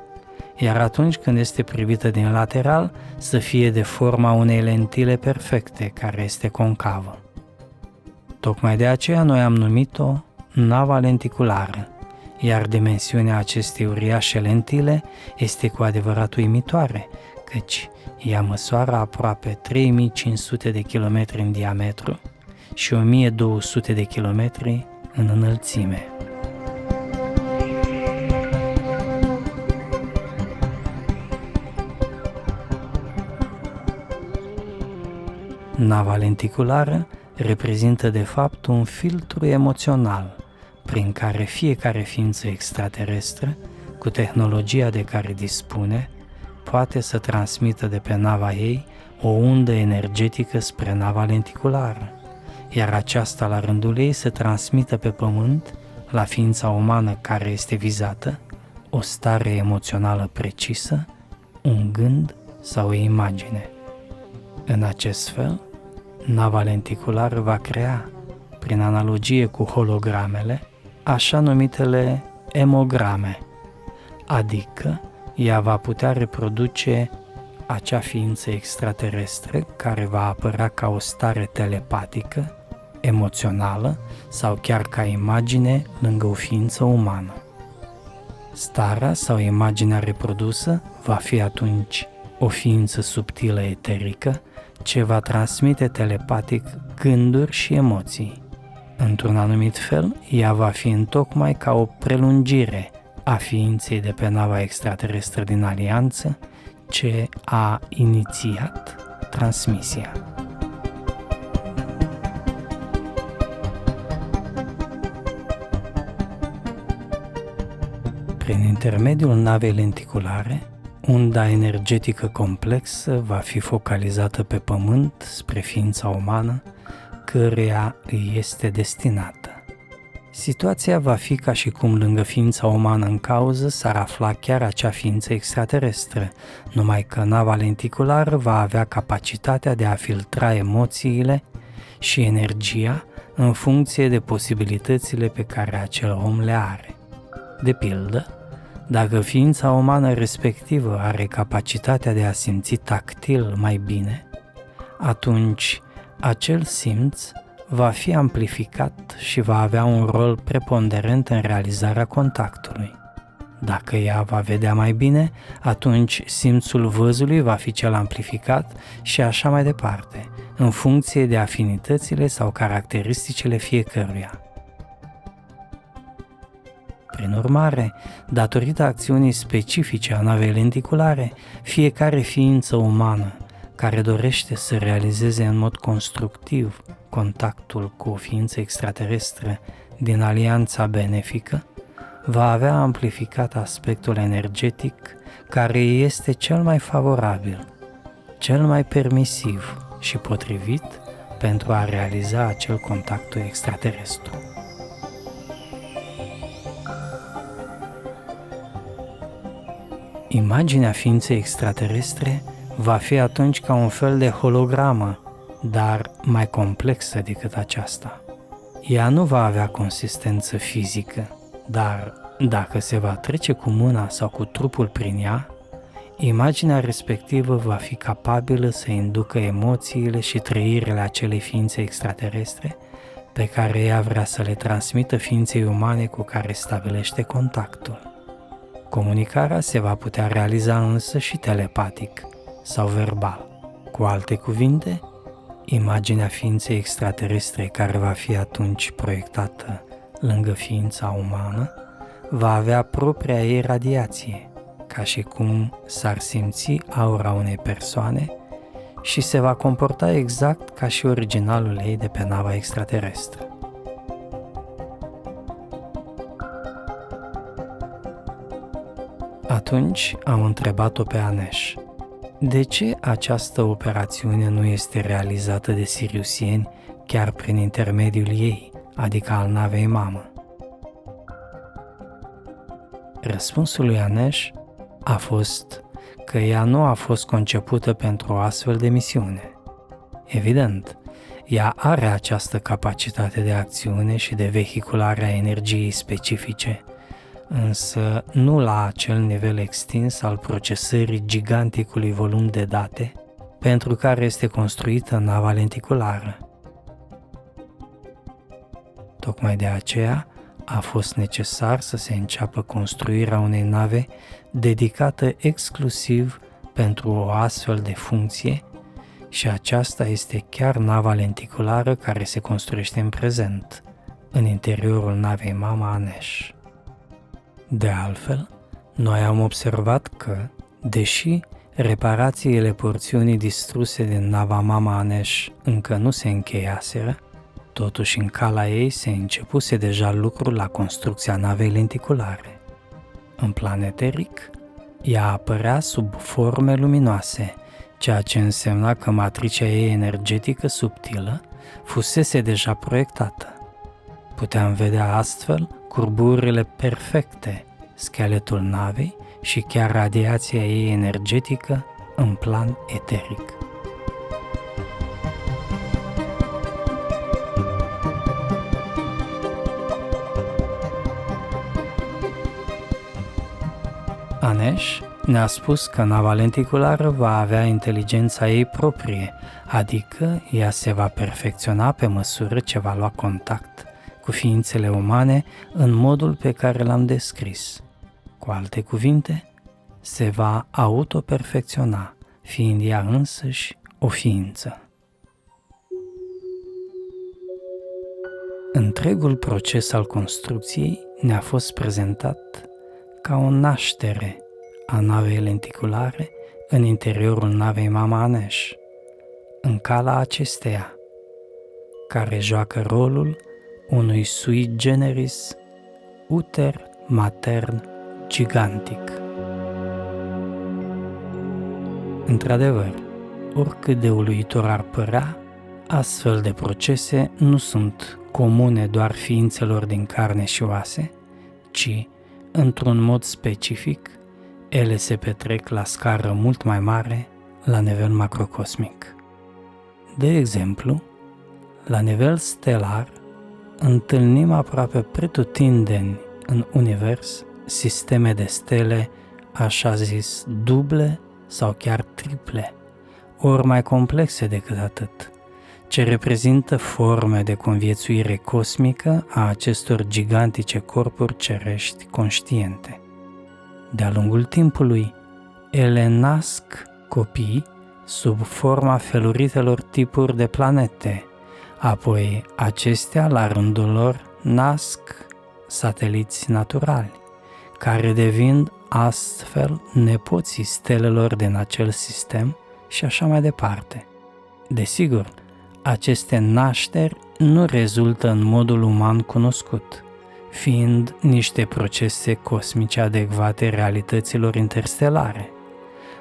iar atunci când este privită din lateral să fie de forma unei lentile perfecte care este concavă. Tocmai de aceea noi am numit-o nava lenticulară, iar dimensiunea acestei uriașe lentile este cu adevărat uimitoare, căci ea măsoară aproape 3500 de kilometri în diametru și 1200 de kilometri în înălțime. Nava lenticulară reprezintă de fapt un filtru emoțional prin care fiecare ființă extraterestră, cu tehnologia de care dispune, poate să transmită de pe nava ei o undă energetică spre nava lenticulară, iar aceasta la rândul ei să transmită pe Pământ, la ființa umană care este vizată, o stare emoțională precisă, un gând sau o imagine. În acest fel, nava lenticulară va crea, prin analogie cu hologramele, așa numitele emograme, adică ea va putea reproduce acea ființă extraterestră care va apărea ca o stare telepatică, emoțională sau chiar ca imagine lângă o ființă umană. Starea sau imaginea reprodusă va fi atunci o ființă subtilă eterică ce va transmite telepatic gânduri și emoții. Într-un anumit fel, ea va fi întocmai ca o prelungire a ființei de pe nava extraterestră din Alianță ce a inițiat transmisia. Prin intermediul navei lenticulare, unda energetică complexă va fi focalizată pe Pământ spre ființa umană, căreia îi este destinată. Situația va fi ca și cum lângă ființa umană în cauză s-ar afla chiar acea ființă extraterestră, numai că nava lenticulară va avea capacitatea de a filtra emoțiile și energia în funcție de posibilitățile pe care acel om le are. De pildă, dacă ființa umană respectivă are capacitatea de a simți tactil mai bine, atunci acel simț va fi amplificat și va avea un rol preponderent în realizarea contactului. Dacă ea va vedea mai bine, atunci simțul văzului va fi cel amplificat și așa mai departe, în funcție de afinitățile sau caracteristicile fiecăruia. Prin urmare, datorită acțiunii specifice a navei lenticulare, fiecare ființă umană care dorește să realizeze în mod constructiv contactul cu o ființă extraterestră din alianța benefică, va avea amplificat aspectul energetic care este cel mai favorabil, cel mai permisiv și potrivit pentru a realiza acel contact extraterestru. Imaginea ființei extraterestre va fi atunci ca un fel de hologramă, dar mai complexă decât aceasta. Ea nu va avea consistență fizică, dar dacă se va trece cu mâna sau cu trupul prin ea, imaginea respectivă va fi capabilă să inducă emoțiile și trăirile acelei ființe extraterestre pe care ea vrea să le transmită ființei umane cu care stabilește contactul. Comunicarea se va putea realiza însă și telepatic sau verbal. Cu alte cuvinte, imaginea ființei extraterestre care va fi atunci proiectată lângă ființa umană va avea propria ei radiație, ca și cum s-ar simți aura unei persoane și se va comporta exact ca și originalul ei de pe nava extraterestră. Atunci am întrebat-o pe Anesh, de ce această operațiune nu este realizată de siriusieni chiar prin intermediul ei, adică al navei mamă? Răspunsul lui Anesh a fost că ea nu a fost concepută pentru o astfel de misiune. Evident, ea are această capacitate de acțiune și de vehiculare a energiei specifice, însă nu la acel nivel extins al procesării giganticului volum de date pentru care este construită nava lenticulară. Tocmai de aceea a fost necesar să se înceapă construirea unei nave dedicată exclusiv pentru o astfel de funcție și aceasta este chiar nava lenticulară care se construiește în prezent, în interiorul navei mama Anesh. De altfel, noi am observat că, deși reparațiile porțiunii distruse din nava mama Anesh încă nu se încheiaseră, totuși în cala ei se începuse deja lucrul la construcția navei lenticulare. În plan eteric, ea apărea sub forme luminoase, ceea ce însemna că matricea ei energetică subtilă fusese deja proiectată. Puteam vedea astfel curburile perfecte, scheletul navei și chiar radiația ei energetică în plan eteric. Anesh ne-a spus că nava lenticulară va avea inteligența ei proprie, adică ea se va perfecționa pe măsură ce va lua contact cu ființele umane în modul pe care l-am descris. Cu alte cuvinte, se va autoperfecționa, fiind ea însăși o ființă. Întregul proces al construcției ne-a fost prezentat ca o naștere a navei lenticulare în interiorul navei mama Anesh, în cala acesteia, care joacă rolul unui sui generis uter matern gigantic. Într-adevăr, oricât de uluitor ar părea, astfel de procese nu sunt comune doar ființelor din carne și oase, ci, într-un mod specific, ele se petrec la scară mult mai mare, la nivel macrocosmic. De exemplu, la nivel stelar, întâlnim aproape pretutindeni în univers sisteme de stele, așa zis, duble sau chiar triple, ori mai complexe decât atât, ce reprezintă forme de conviețuire cosmică a acestor gigantice corpuri cerești conștiente. De-a lungul timpului, ele nasc copii sub forma feluritelor tipuri de planete, apoi acestea, la rândul lor, nasc sateliți naturali, care devin astfel nepoții stelelor din acel sistem și așa mai departe. Desigur, aceste nașteri nu rezultă în modul uman cunoscut, fiind niște procese cosmice adecvate realităților interstelare.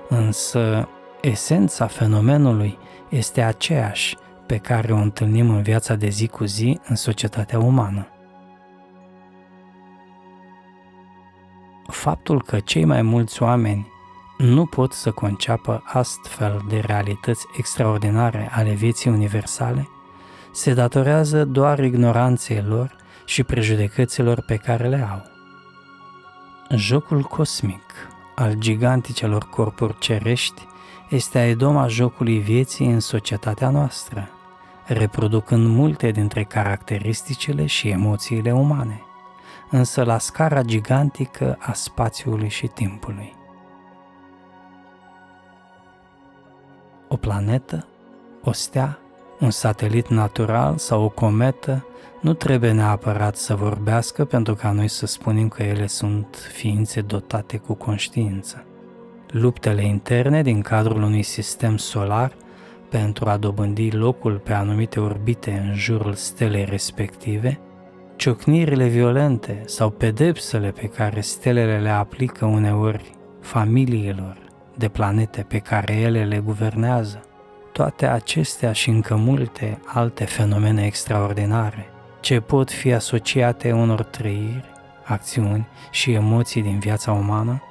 Însă, esența fenomenului este aceeași pe care o întâlnim în viața de zi cu zi în societatea umană. Faptul că cei mai mulți oameni nu pot să conceapă astfel de realități extraordinare ale vieții universale se datorează doar ignoranței lor și prejudecăților pe care le au. Jocul cosmic al giganticelor corpuri cerești este aidoma jocului vieții în societatea noastră, reproducând multe dintre caracteristicile și emoțiile umane, însă la scara gigantică a spațiului și timpului. O planetă, o stea, un satelit natural sau o cometă nu trebuie neapărat să vorbească pentru ca noi să spunem că ele sunt ființe dotate cu conștiință. Luptele interne din cadrul unui sistem solar pentru a dobândi locul pe anumite orbite în jurul stelei respective, ciocnirile violente sau pedepsele pe care stelele le aplică uneori familiilor de planete pe care ele le guvernează, toate acestea și încă multe alte fenomene extraordinare ce pot fi asociate unor trăiri, acțiuni și emoții din viața umană,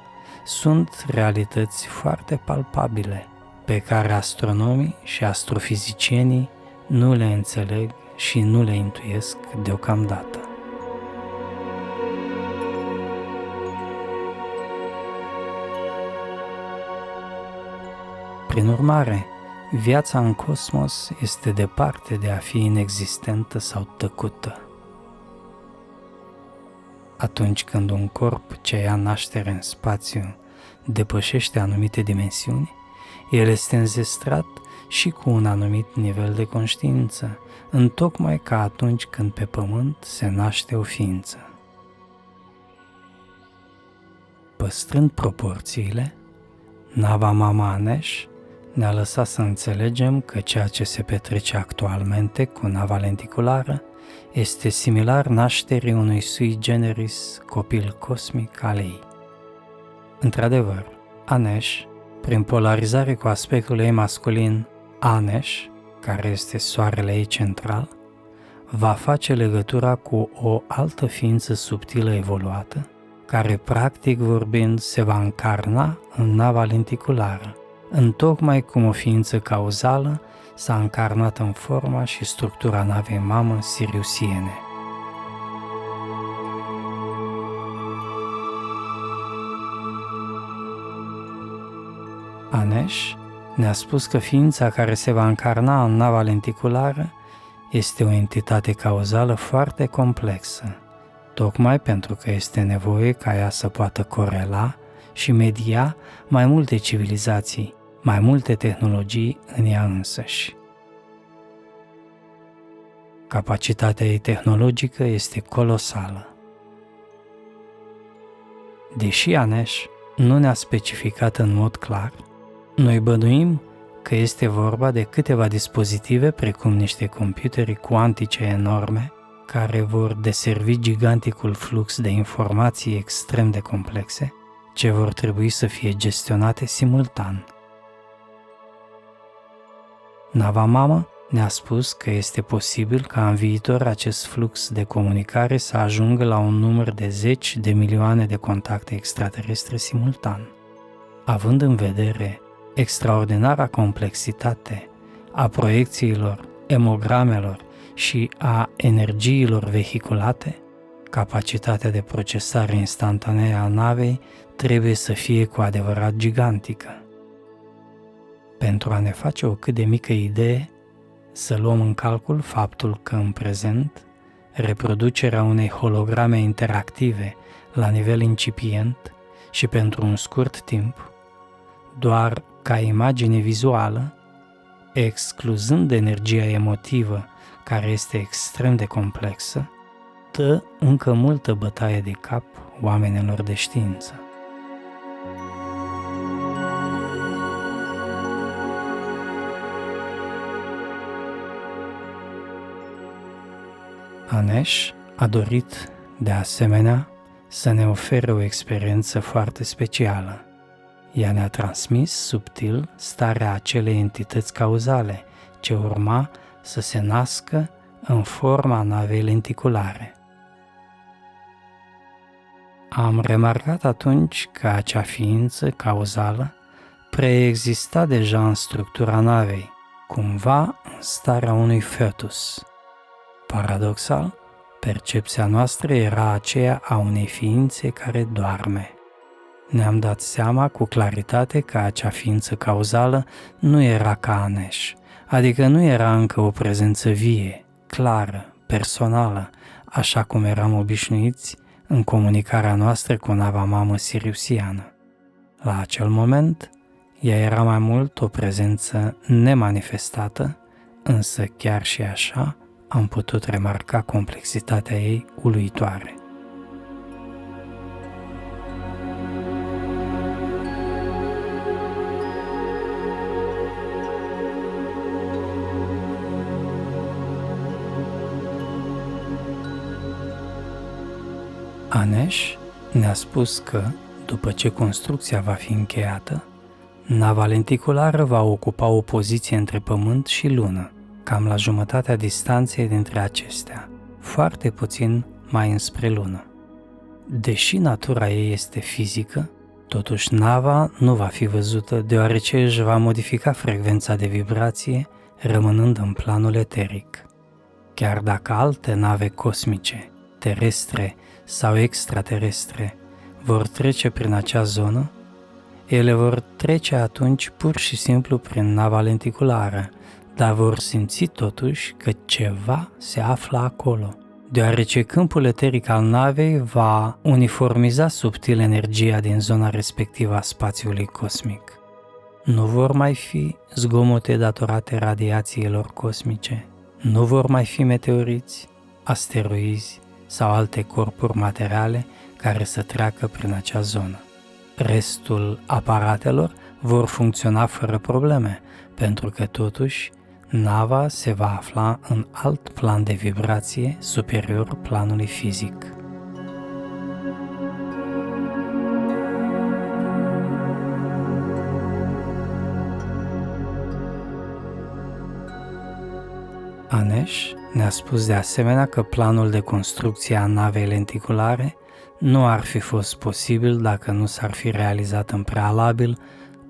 sunt realități foarte palpabile pe care astronomii și astrofizicienii nu le înțeleg și nu le intuiesc deocamdată. Prin urmare, viața în cosmos este departe de a fi inexistentă sau tăcută. Atunci când un corp ce ia naștere în spațiu depășește anumite dimensiuni, el este înzestrat și cu un anumit nivel de conștiință, întocmai ca atunci când pe pământ se naște o ființă. Păstrând proporțiile, Nava Mama Anesh ne-a lăsat să înțelegem că ceea ce se petrece actualmente cu nava lenticulară este similar nașterii unui sui generis copil cosmic al ei. Într-adevăr, Anesh, prin polarizare cu aspectul ei masculin Anesh, care este soarele ei central, va face legătura cu o altă ființă subtilă evoluată, care practic vorbind se va încarna în nava lenticulară, întocmai cum o ființă cauzală s-a încarnat în forma și structura navei mamă siriusiene. Anesh ne-a spus că ființa care se va încarna în nava lenticulară este o entitate cauzală foarte complexă, tocmai pentru că este nevoie ca ea să poată corela și media mai multe civilizații, mai multe tehnologii în ea însăși. Capacitatea ei tehnologică este colosală. Deși Anesh nu ne-a specificat în mod clar, noi bănuim că este vorba de câteva dispozitive precum niște computere cuantice enorme care vor deservi giganticul flux de informații extrem de complexe ce vor trebui să fie gestionate simultan. Nava Mamă ne-a spus că este posibil ca în viitor acest flux de comunicare să ajungă la un număr de 10 de milioane de contacte extraterestre simultan. Având în vedere extraordinara complexitate a proiecțiilor, emogramelor și a energiilor vehiculate, capacitatea de procesare instantanee a navei trebuie să fie cu adevărat gigantică. Pentru a ne face o cât de mică idee, să luăm în calcul faptul că în prezent reproducerea unei holograme interactive la nivel incipient și pentru un scurt timp, doar ca imagine vizuală, excluzând energia emotivă care este extrem de complexă, dă încă multă bătaie de cap oamenilor de știință. Anesh a dorit, de asemenea, să ne ofere o experiență foarte specială. Ea ne-a transmis subtil starea acelei entități cauzale ce urma să se nască în forma navei lenticulare. Am remarcat atunci că acea ființă cauzală preexista deja în structura navei, cumva în starea unui fetus. Paradoxal, percepția noastră era aceea a unei ființe care doarme. Ne-am dat seama cu claritate că acea ființă cauzală nu era ca Anesh, adică nu era încă o prezență vie, clară, personală, așa cum eram obișnuiți în comunicarea noastră cu nava mamă siriusiană. La acel moment, ea era mai mult o prezență nemanifestată, însă chiar și așa am putut remarca complexitatea ei uluitoare. Anesh ne-a spus că, după ce construcția va fi încheiată, nava lenticulară va ocupa o poziție între Pământ și Lună, cam la jumătatea distanței dintre acestea, foarte puțin mai înspre Lună. Deși natura ei este fizică, totuși nava nu va fi văzută deoarece își va modifica frecvența de vibrație rămânând în planul eteric. Chiar dacă alte nave cosmice, terestre sau extraterestre vor trece prin acea zonă, ele vor trece atunci pur și simplu prin nava lenticulară, dar vor simți totuși că ceva se află acolo, deoarece câmpul eteric al navei va uniformiza subtil energia din zona respectivă a spațiului cosmic. Nu vor mai fi zgomote datorate radiațiilor cosmice, nu vor mai fi meteoriți, asteroizi sau alte corpuri materiale care să treacă prin acea zonă. Restul aparatelor vor funcționa fără probleme, pentru că totuși nava se va afla în alt plan de vibrație superior planului fizic. Anesh ne-a spus de asemenea că planul de construcție a navei lenticulare nu ar fi fost posibil dacă nu s-ar fi realizat în prealabil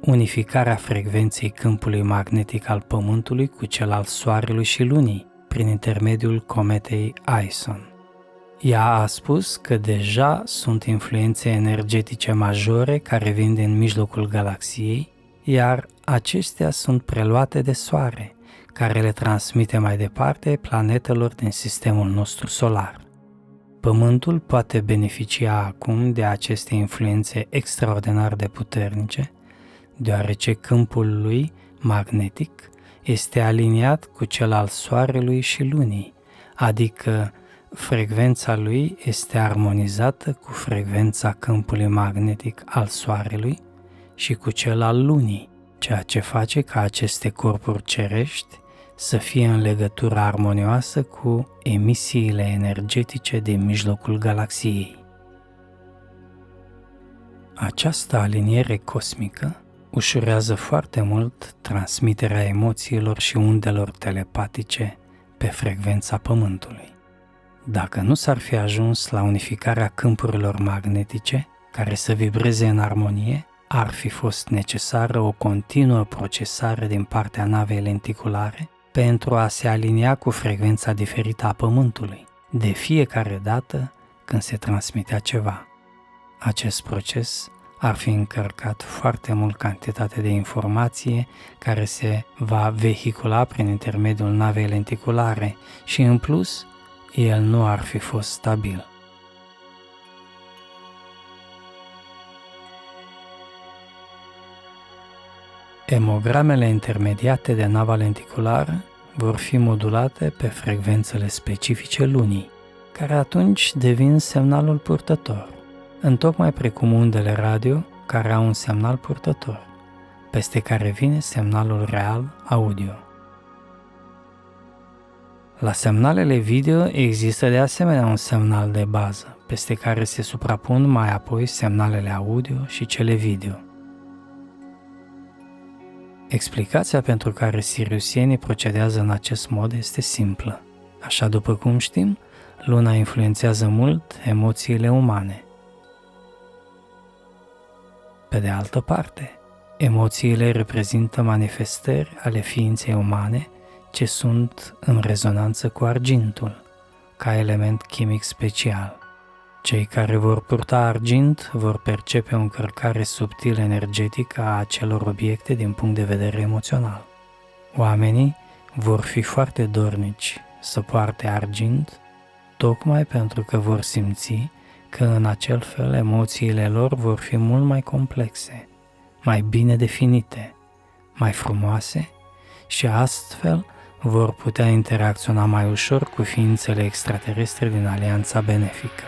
unificarea frecvenței câmpului magnetic al Pământului cu cel al Soarelui și Lunii, prin intermediul cometei Ison. Ea a spus că deja sunt influențe energetice majore care vin din mijlocul galaxiei, iar acestea sunt preluate de Soare, care le transmite mai departe planetelor din sistemul nostru solar. Pământul poate beneficia acum de aceste influențe extraordinar de puternice, deoarece câmpul lui magnetic este aliniat cu cel al Soarelui și Lunii, adică frecvența lui este armonizată cu frecvența câmpului magnetic al Soarelui și cu cel al Lunii, ceea ce face ca aceste corpuri cerești să fie în legătură armonioasă cu emisiile energetice din mijlocul galaxiei. Această aliniere cosmică ușurează foarte mult transmiterea emoțiilor și undelor telepatice pe frecvența Pământului. Dacă nu s-ar fi ajuns la unificarea câmpurilor magnetice care să vibreze în armonie, ar fi fost necesară o continuă procesare din partea navei lenticulare pentru a se alinia cu frecvența diferită a Pământului, de fiecare dată când se transmitea ceva. Acest proces ar fi încărcat foarte mult cantitate de informație care se va vehicula prin intermediul navei lenticulare și, în plus, el nu ar fi fost stabil. Emogramele intermediate de nava lenticulară vor fi modulate pe frecvențele specifice lunii, care atunci devin semnalul purtător, întocmai precum undele radio care au un semnal purtător, peste care vine semnalul real audio. La semnalele video există de asemenea un semnal de bază, peste care se suprapun mai apoi semnalele audio și cele video. Explicația pentru care siriusienii procedează în acest mod este simplă. Așa după cum știm, luna influențează mult emoțiile umane. Pe de altă parte, emoțiile reprezintă manifestări ale ființei umane ce sunt în rezonanță cu argintul, ca element chimic special. Cei care vor purta argint vor percepe o încărcare subtilă energetică a acelor obiecte din punct de vedere emoțional. Oamenii vor fi foarte dornici să poarte argint, tocmai pentru că vor simți că în acel fel emoțiile lor vor fi mult mai complexe, mai bine definite, mai frumoase și astfel vor putea interacționa mai ușor cu ființele extraterestre din alianța benefică.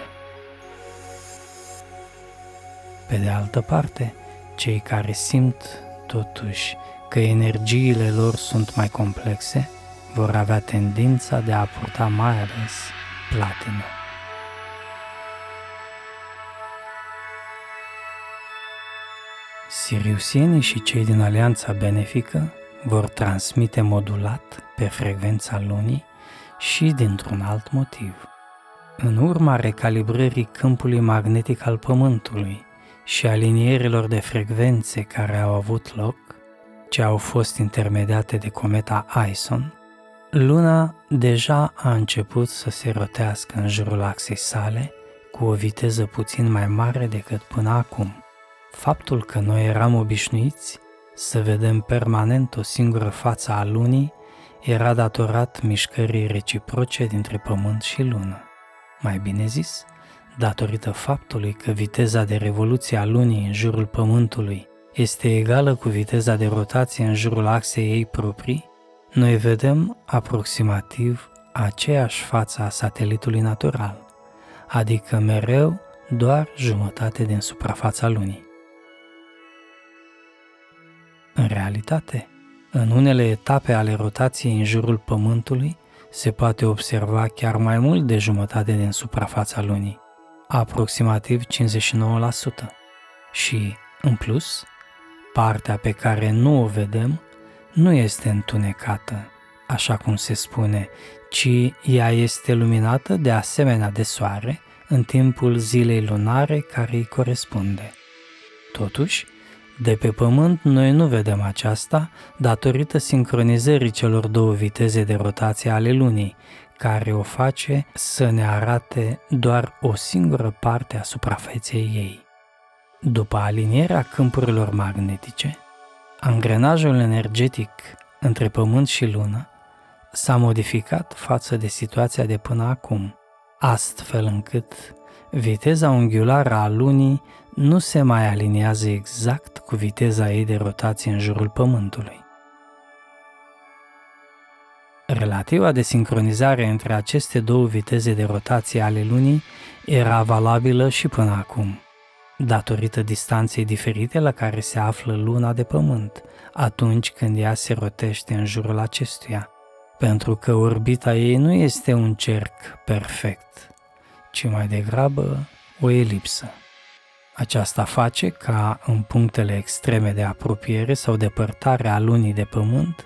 Pe de altă parte, cei care simt totuși că energiile lor sunt mai complexe vor avea tendința de a purta mai ales platină. Siriusienii și cei din alianța benefică vor transmite modulat pe frecvența lunii și dintr-un alt motiv. În urma recalibrării câmpului magnetic al Pământului și alinierilor de frecvențe care au avut loc, ce au fost intermediate de cometa Ison, luna deja a început să se rotească în jurul axei sale cu o viteză puțin mai mare decât până acum. Faptul că noi eram obișnuiți să vedem permanent o singură față a lunii era datorat mișcării reciproce dintre Pământ și lună. Mai bine zis, datorită faptului că viteza de revoluție a lunii în jurul Pământului este egală cu viteza de rotație în jurul axei ei proprii, noi vedem aproximativ aceeași față a satelitului natural, adică mereu doar jumătate din suprafața lunii. În realitate, în unele etape ale rotației în jurul Pământului se poate observa chiar mai mult de jumătate din suprafața lunii, aproximativ 59%. Și, în plus, partea pe care nu o vedem nu este întunecată, așa cum se spune, ci ea este luminată de asemenea de soare în timpul zilei lunare care îi corespunde. Totuși, de pe Pământ noi nu vedem aceasta datorită sincronizării celor două viteze de rotație ale lunii, care o face să ne arate doar o singură parte a suprafeței ei. După alinierea câmpurilor magnetice, angrenajul energetic între Pământ și Lună s-a modificat față de situația de până acum, astfel încât viteza unghiulară a Lunii nu se mai aliniază exact cu viteza ei de rotație în jurul Pământului. Relativa de sincronizare între aceste două viteze de rotație ale Lunii era valabilă și până acum, datorită distanței diferite la care se află Luna de Pământ atunci când ea se rotește în jurul acestuia, pentru că orbita ei nu este un cerc perfect, ci mai degrabă o elipsă. Aceasta face ca în punctele extreme de apropiere sau depărtare a Lunii de Pământ,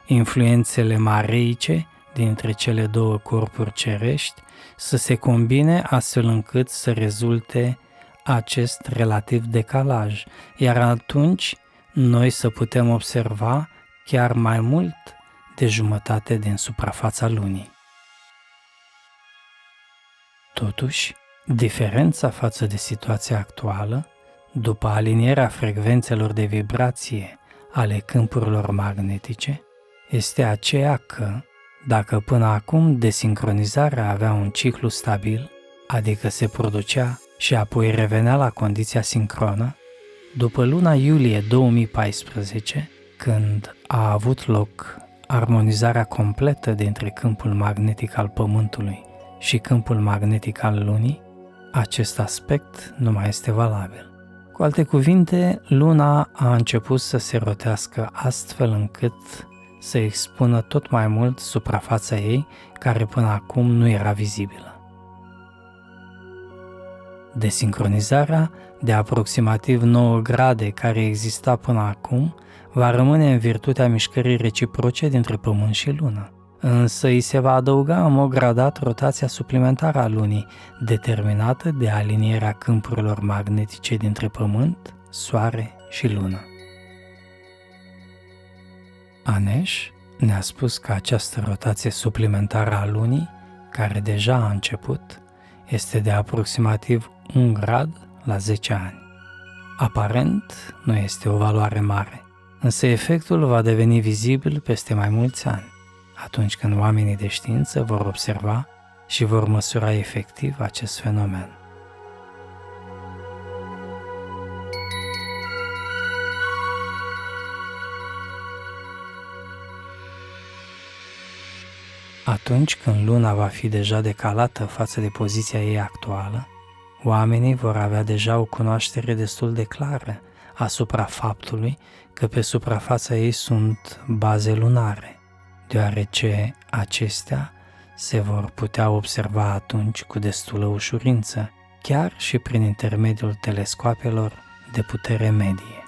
influențele mareice dintre cele două corpuri cerești să se combine astfel încât să rezulte acest relativ decalaj, iar atunci noi să putem observa chiar mai mult de jumătate din suprafața Lunii. Totuși, diferența față de situația actuală După alinierea frecvențelor de vibrație ale câmpurilor magnetice, este aceea că, dacă până acum desincronizarea avea un ciclu stabil, adică se producea și apoi revenea la condiția sincronă, după luna iulie 2014, când a avut loc armonizarea completă dintre câmpul magnetic al Pământului și câmpul magnetic al Lunii, acest aspect nu mai este valabil. Cu alte cuvinte, Luna a început să se rotească astfel încât să expună tot mai mult suprafața ei, care până acum nu era vizibilă. Desincronizarea de aproximativ 9 grade care exista până acum va rămâne în virtutea mișcării reciproce dintre Pământ și Lună, însă îi se va adăuga în mod gradat rotația suplimentară a Lunii, determinată de alinierea câmpurilor magnetice dintre Pământ, Soare și Lună. Anesh ne-a spus că această rotație suplimentară a Lunii, care deja a început, este de aproximativ 1 grad la 10 ani. Aparent, nu este o valoare mare, însă efectul va deveni vizibil peste mai mulți ani, atunci când oamenii de știință vor observa și vor măsura efectiv acest fenomen. Atunci când Luna va fi deja decalată față de poziția ei actuală, oamenii vor avea deja o cunoaștere destul de clară asupra faptului că pe suprafața ei sunt baze lunare, deoarece acestea se vor putea observa atunci cu destulă ușurință, chiar și prin intermediul telescoapelor de putere medie.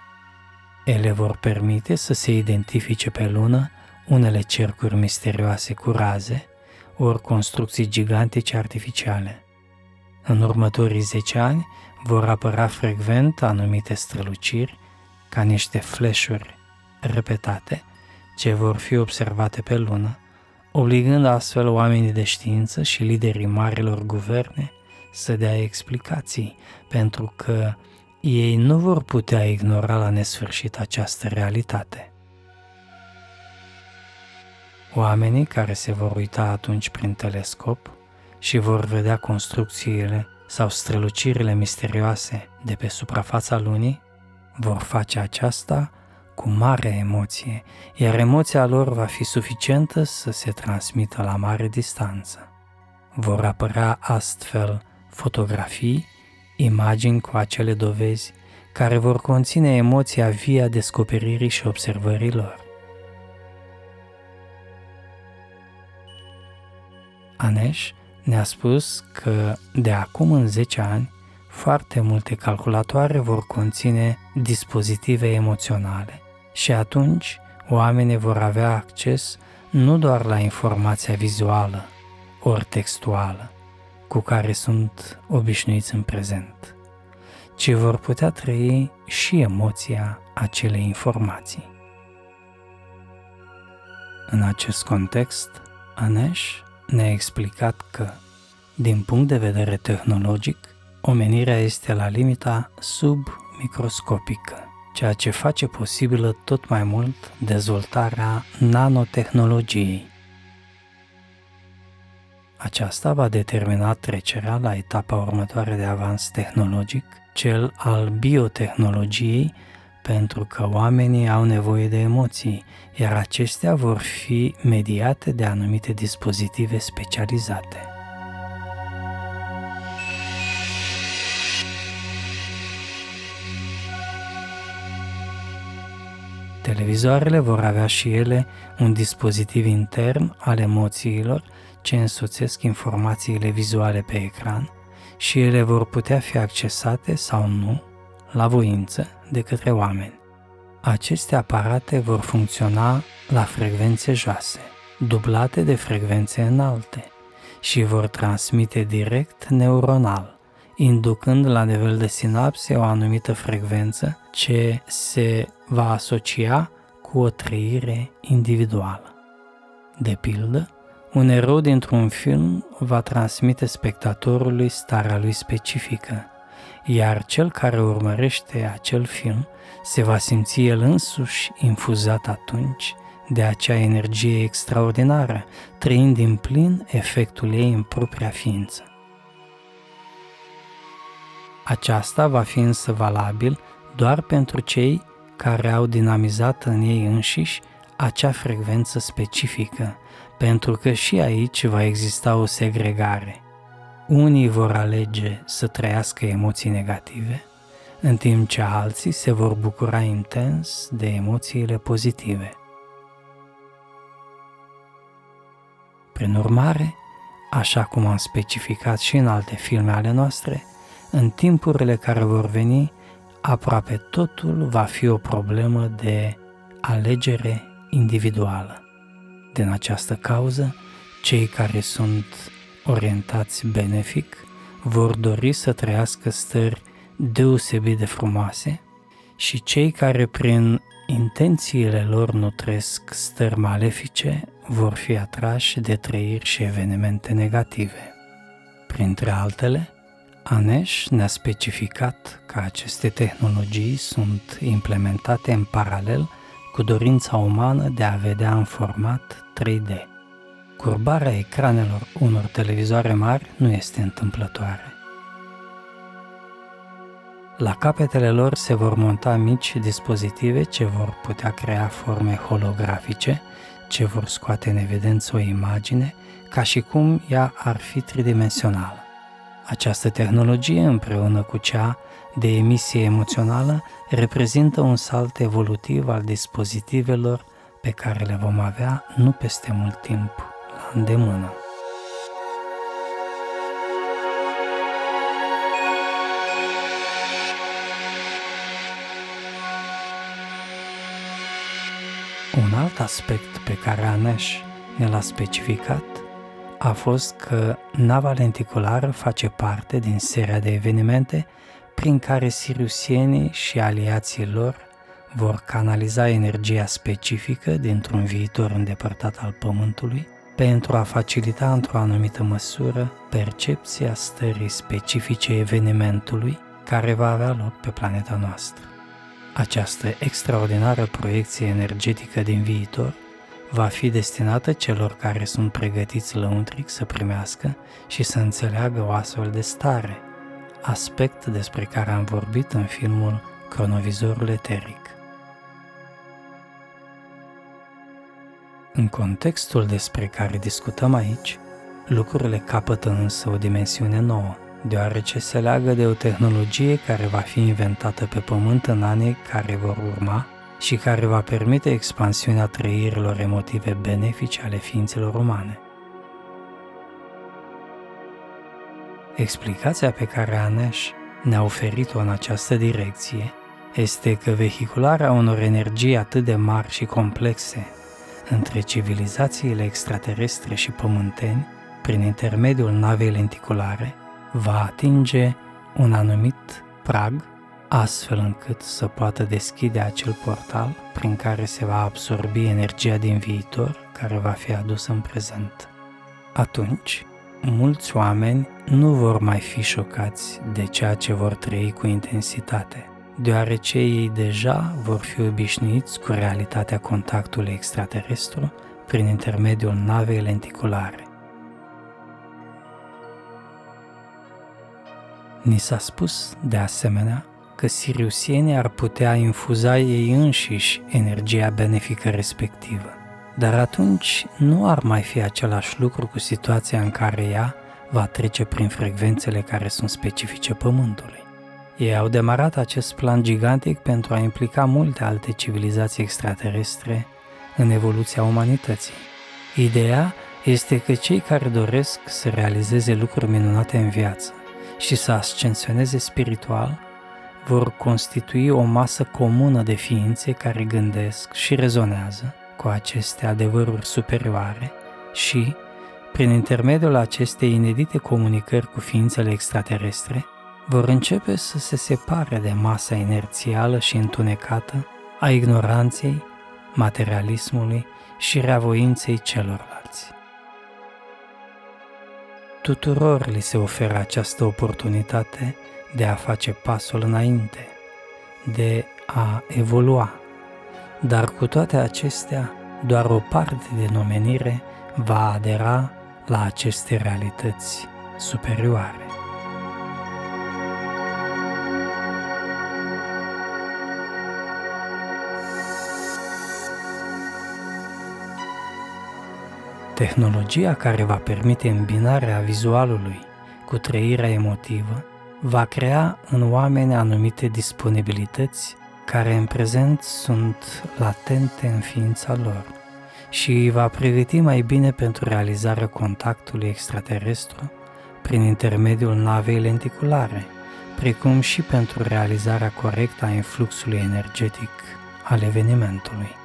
Ele vor permite să se identifice pe Lună unele cercuri misterioase cu raze, ori construcții gigantice artificiale. În următorii 10 ani vor apărea frecvent anumite străluciri, ca niște flash-uri repetate, ce vor fi observate pe Lună, obligând astfel oamenii de știință și liderii marilor guverne să dea explicații, pentru că ei nu vor putea ignora la nesfârșit această realitate. Oamenii care se vor uita atunci prin telescop și vor vedea construcțiile sau strălucirile misterioase de pe suprafața Lunii, vor face aceasta cu mare emoție, iar emoția lor va fi suficientă să se transmită la mare distanță. Vor apărea astfel fotografii, imagini cu acele dovezi care vor conține emoția vie a descoperirii și observării lor. Anesh ne-a spus că de acum în 10 ani foarte multe calculatoare vor conține dispozitive emoționale și atunci oamenii vor avea acces nu doar la informația vizuală ori textuală cu care sunt obișnuiți în prezent, ci vor putea trăi și emoția acelei informații. În acest context, Anesh ne-a explicat că, din punct de vedere tehnologic, omenirea este la limita submicroscopică, ceea ce face posibilă tot mai mult dezvoltarea nanotehnologiei. Aceasta va determina trecerea la etapa următoare de avans tehnologic, cel al biotehnologiei, pentru că oamenii au nevoie de emoții, iar acestea vor fi mediate de anumite dispozitive specializate. Televizoarele vor avea și ele un dispozitiv intern al emoțiilor ce însoțesc informațiile vizuale pe ecran și ele vor putea fi accesate sau nu, la voință, de către oameni. Aceste aparate vor funcționa la frecvențe joase, dublate de frecvențe înalte și vor transmite direct neuronal, inducând la nivel de sinapse o anumită frecvență ce se va asocia cu o trăire individuală. De pildă, un erou dintr-un film va transmite spectatorului starea lui specifică, iar cel care urmărește acel film se va simți el însuși infuzat atunci de acea energie extraordinară, trăind din plin efectul ei în propria ființă. Aceasta va fi însă valabil doar pentru cei care au dinamizat în ei înșiși acea frecvență specifică, pentru că și aici va exista o segregare. Unii vor alege să trăiască emoții negative, în timp ce alții se vor bucura intens de emoțiile pozitive. Prin urmare, așa cum am specificat și în alte filme ale noastre, în timpurile care vor veni, aproape totul va fi o problemă de alegere individuală. Din această cauză, cei care sunt orientați benefic vor dori să trăiască stări deosebit de frumoase și cei care prin intențiile lor nutresc stări malefice vor fi atrași de trăiri și evenimente negative. Printre altele, Anesh ne-a specificat că aceste tehnologii sunt implementate în paralel cu dorința umană de a vedea în format 3D. Curbarea ecranelor unor televizoare mari nu este întâmplătoare. La capetele lor se vor monta mici dispozitive ce vor putea crea forme holografice, ce vor scoate în evidență o imagine ca și cum ea ar fi tridimensională. Această tehnologie, împreună cu cea de emisie emoțională, reprezintă un salt evolutiv al dispozitivelor pe care le vom avea nu peste mult timp la îndemână. Un alt aspect pe care Anesh ne l-a specificat a fost că nava lenticulară face parte din seria de evenimente prin care siriusienii și aliații lor vor canaliza energia specifică dintr-un viitor îndepărtat al Pământului pentru a facilita într-o anumită măsură percepția stării specifice evenimentului care va avea loc pe planeta noastră. Această extraordinară proiecție energetică din viitor va fi destinată celor care sunt pregătiți lăuntric să primească și să înțeleagă o astfel de stare, aspect despre care am vorbit în filmul Cronovizorul eteric. În contextul despre care discutăm aici, lucrurile capătă însă o dimensiune nouă, deoarece se leagă de o tehnologie care va fi inventată pe Pământ în anii care vor urma și care va permite expansiunea trăirilor emotive benefice ale ființelor umane. Explicația pe care Anesh ne-a oferit-o în această direcție este că vehicularea unor energii atât de mari și complexe între civilizațiile extraterestre și pământeni, prin intermediul navei lenticulare, va atinge un anumit prag, astfel încât să poată deschide acel portal prin care se va absorbi energia din viitor care va fi adusă în prezent. Atunci, mulți oameni nu vor mai fi șocați de ceea ce vor trăi cu intensitate, deoarece ei deja vor fi obișnuiți cu realitatea contactului extraterestru prin intermediul navei lenticulare. Ni s-a spus, de asemenea, că siriusienii ar putea infuza ei înșiși energia benefică respectivă, dar atunci nu ar mai fi același lucru cu situația în care ea va trece prin frecvențele care sunt specifice Pământului. Ei au demarat acest plan gigantic pentru a implica multe alte civilizații extraterestre în evoluția umanității. Ideea este că cei care doresc să realizeze lucruri minunate în viață și să ascensioneze spiritual vor constitui o masă comună de ființe care gândesc și rezonează cu aceste adevăruri superioare și, prin intermediul acestei inedite comunicări cu ființele extraterestre, vor începe să se separe de masa inerțială și întunecată a ignoranței, materialismului și reavoinței celorlalți. Tuturor li se oferă această oportunitate de a face pasul înainte, de a evolua. Dar cu toate acestea, doar o parte din omenire va adera la aceste realități superioare. Tehnologia care va permite îmbinarea vizualului cu trăirea emotivă va crea în oameni anumite disponibilități care în prezent sunt latente în ființa lor și îi va pregăti mai bine pentru realizarea contactului extraterestru prin intermediul navei lenticulare, precum și pentru realizarea corectă a influxului energetic al evenimentului.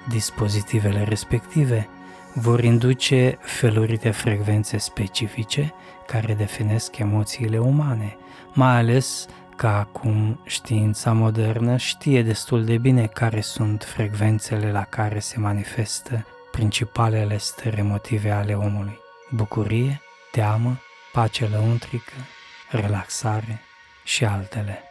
Dispozitivele respective vor induce feluri de frecvențe specifice care definesc emoțiile umane, mai ales că acum știința modernă știe destul de bine care sunt frecvențele la care se manifestă principalele stări emotive ale omului: bucurie, teamă, pace lăuntrică, relaxare și altele.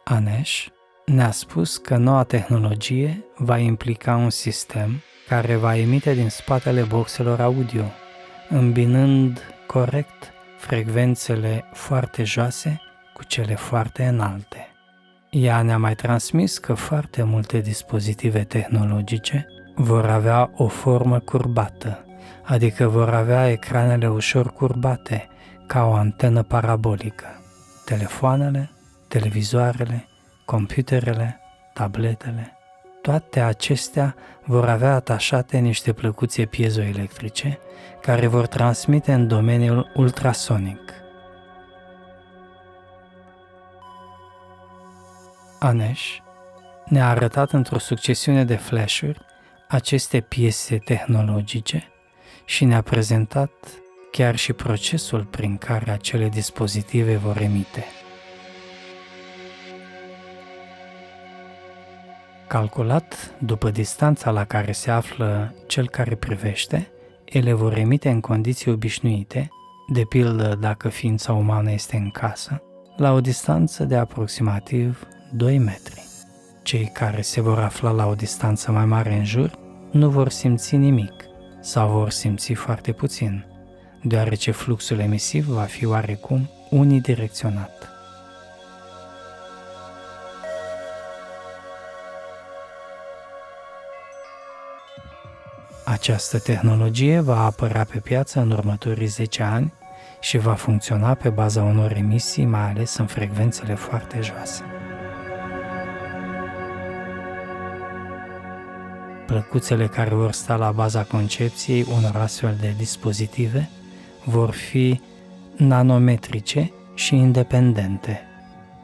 Anesh ne-a spus că noua tehnologie va implica un sistem care va emite din spatele boxelor audio, îmbinând corect frecvențele foarte joase cu cele foarte înalte. Ea ne-a mai transmis că foarte multe dispozitive tehnologice vor avea o formă curbată, adică vor avea ecranele ușor curbate, ca o antenă parabolică. Telefoanele, televizoarele, computerele, tabletele, toate acestea vor avea atașate niște plăcuțe piezoelectrice care vor transmite în domeniul ultrasonic. Anesh ne-a arătat într-o succesiune de flash-uri aceste piese tehnologice și ne-a prezentat chiar și procesul prin care acele dispozitive vor emite. Calculat după distanța la care se află cel care privește, ele vor emite în condiții obișnuite, de pildă dacă ființa umană este în casă, la o distanță de aproximativ 2 metri. Cei care se vor afla la o distanță mai mare în jur nu vor simți nimic sau vor simți foarte puțin, deoarece fluxul emisiv va fi oarecum unidirecționat. Această tehnologie va apărea pe piață în următorii 10 ani și va funcționa pe baza unor emisii, mai ales în frecvențele foarte joase. Plăcuțele care vor sta la baza concepției unor astfel de dispozitive vor fi nanometrice și independente.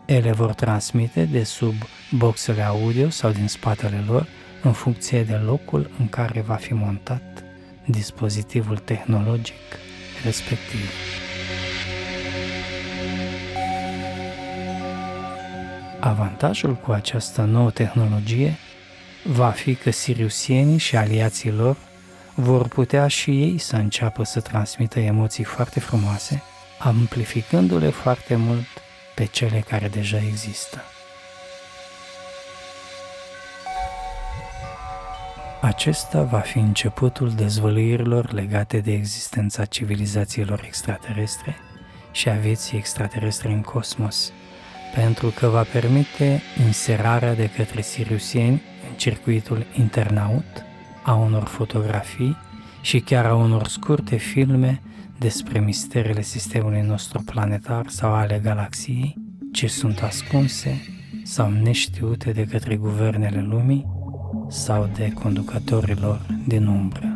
Ele vor transmite de sub boxele audio sau din spatele lor, în funcție de locul în care va fi montat dispozitivul tehnologic respectiv. Avantajul cu această nouă tehnologie va fi că siriusienii și aliații lor vor putea și ei să înceapă să transmită emoții foarte frumoase, amplificându-le foarte mult pe cele care deja există. Acesta va fi începutul dezvăluirilor legate de existența civilizațiilor extraterestre și a vieții extraterestre în cosmos, pentru că va permite inserarea de către siriusieni în circuitul internaut a unor fotografii și chiar a unor scurte filme despre misterele sistemului nostru planetar sau ale galaxiei, ce sunt ascunse sau neștiute de către guvernele lumii sau de conducătorii lor din umbră.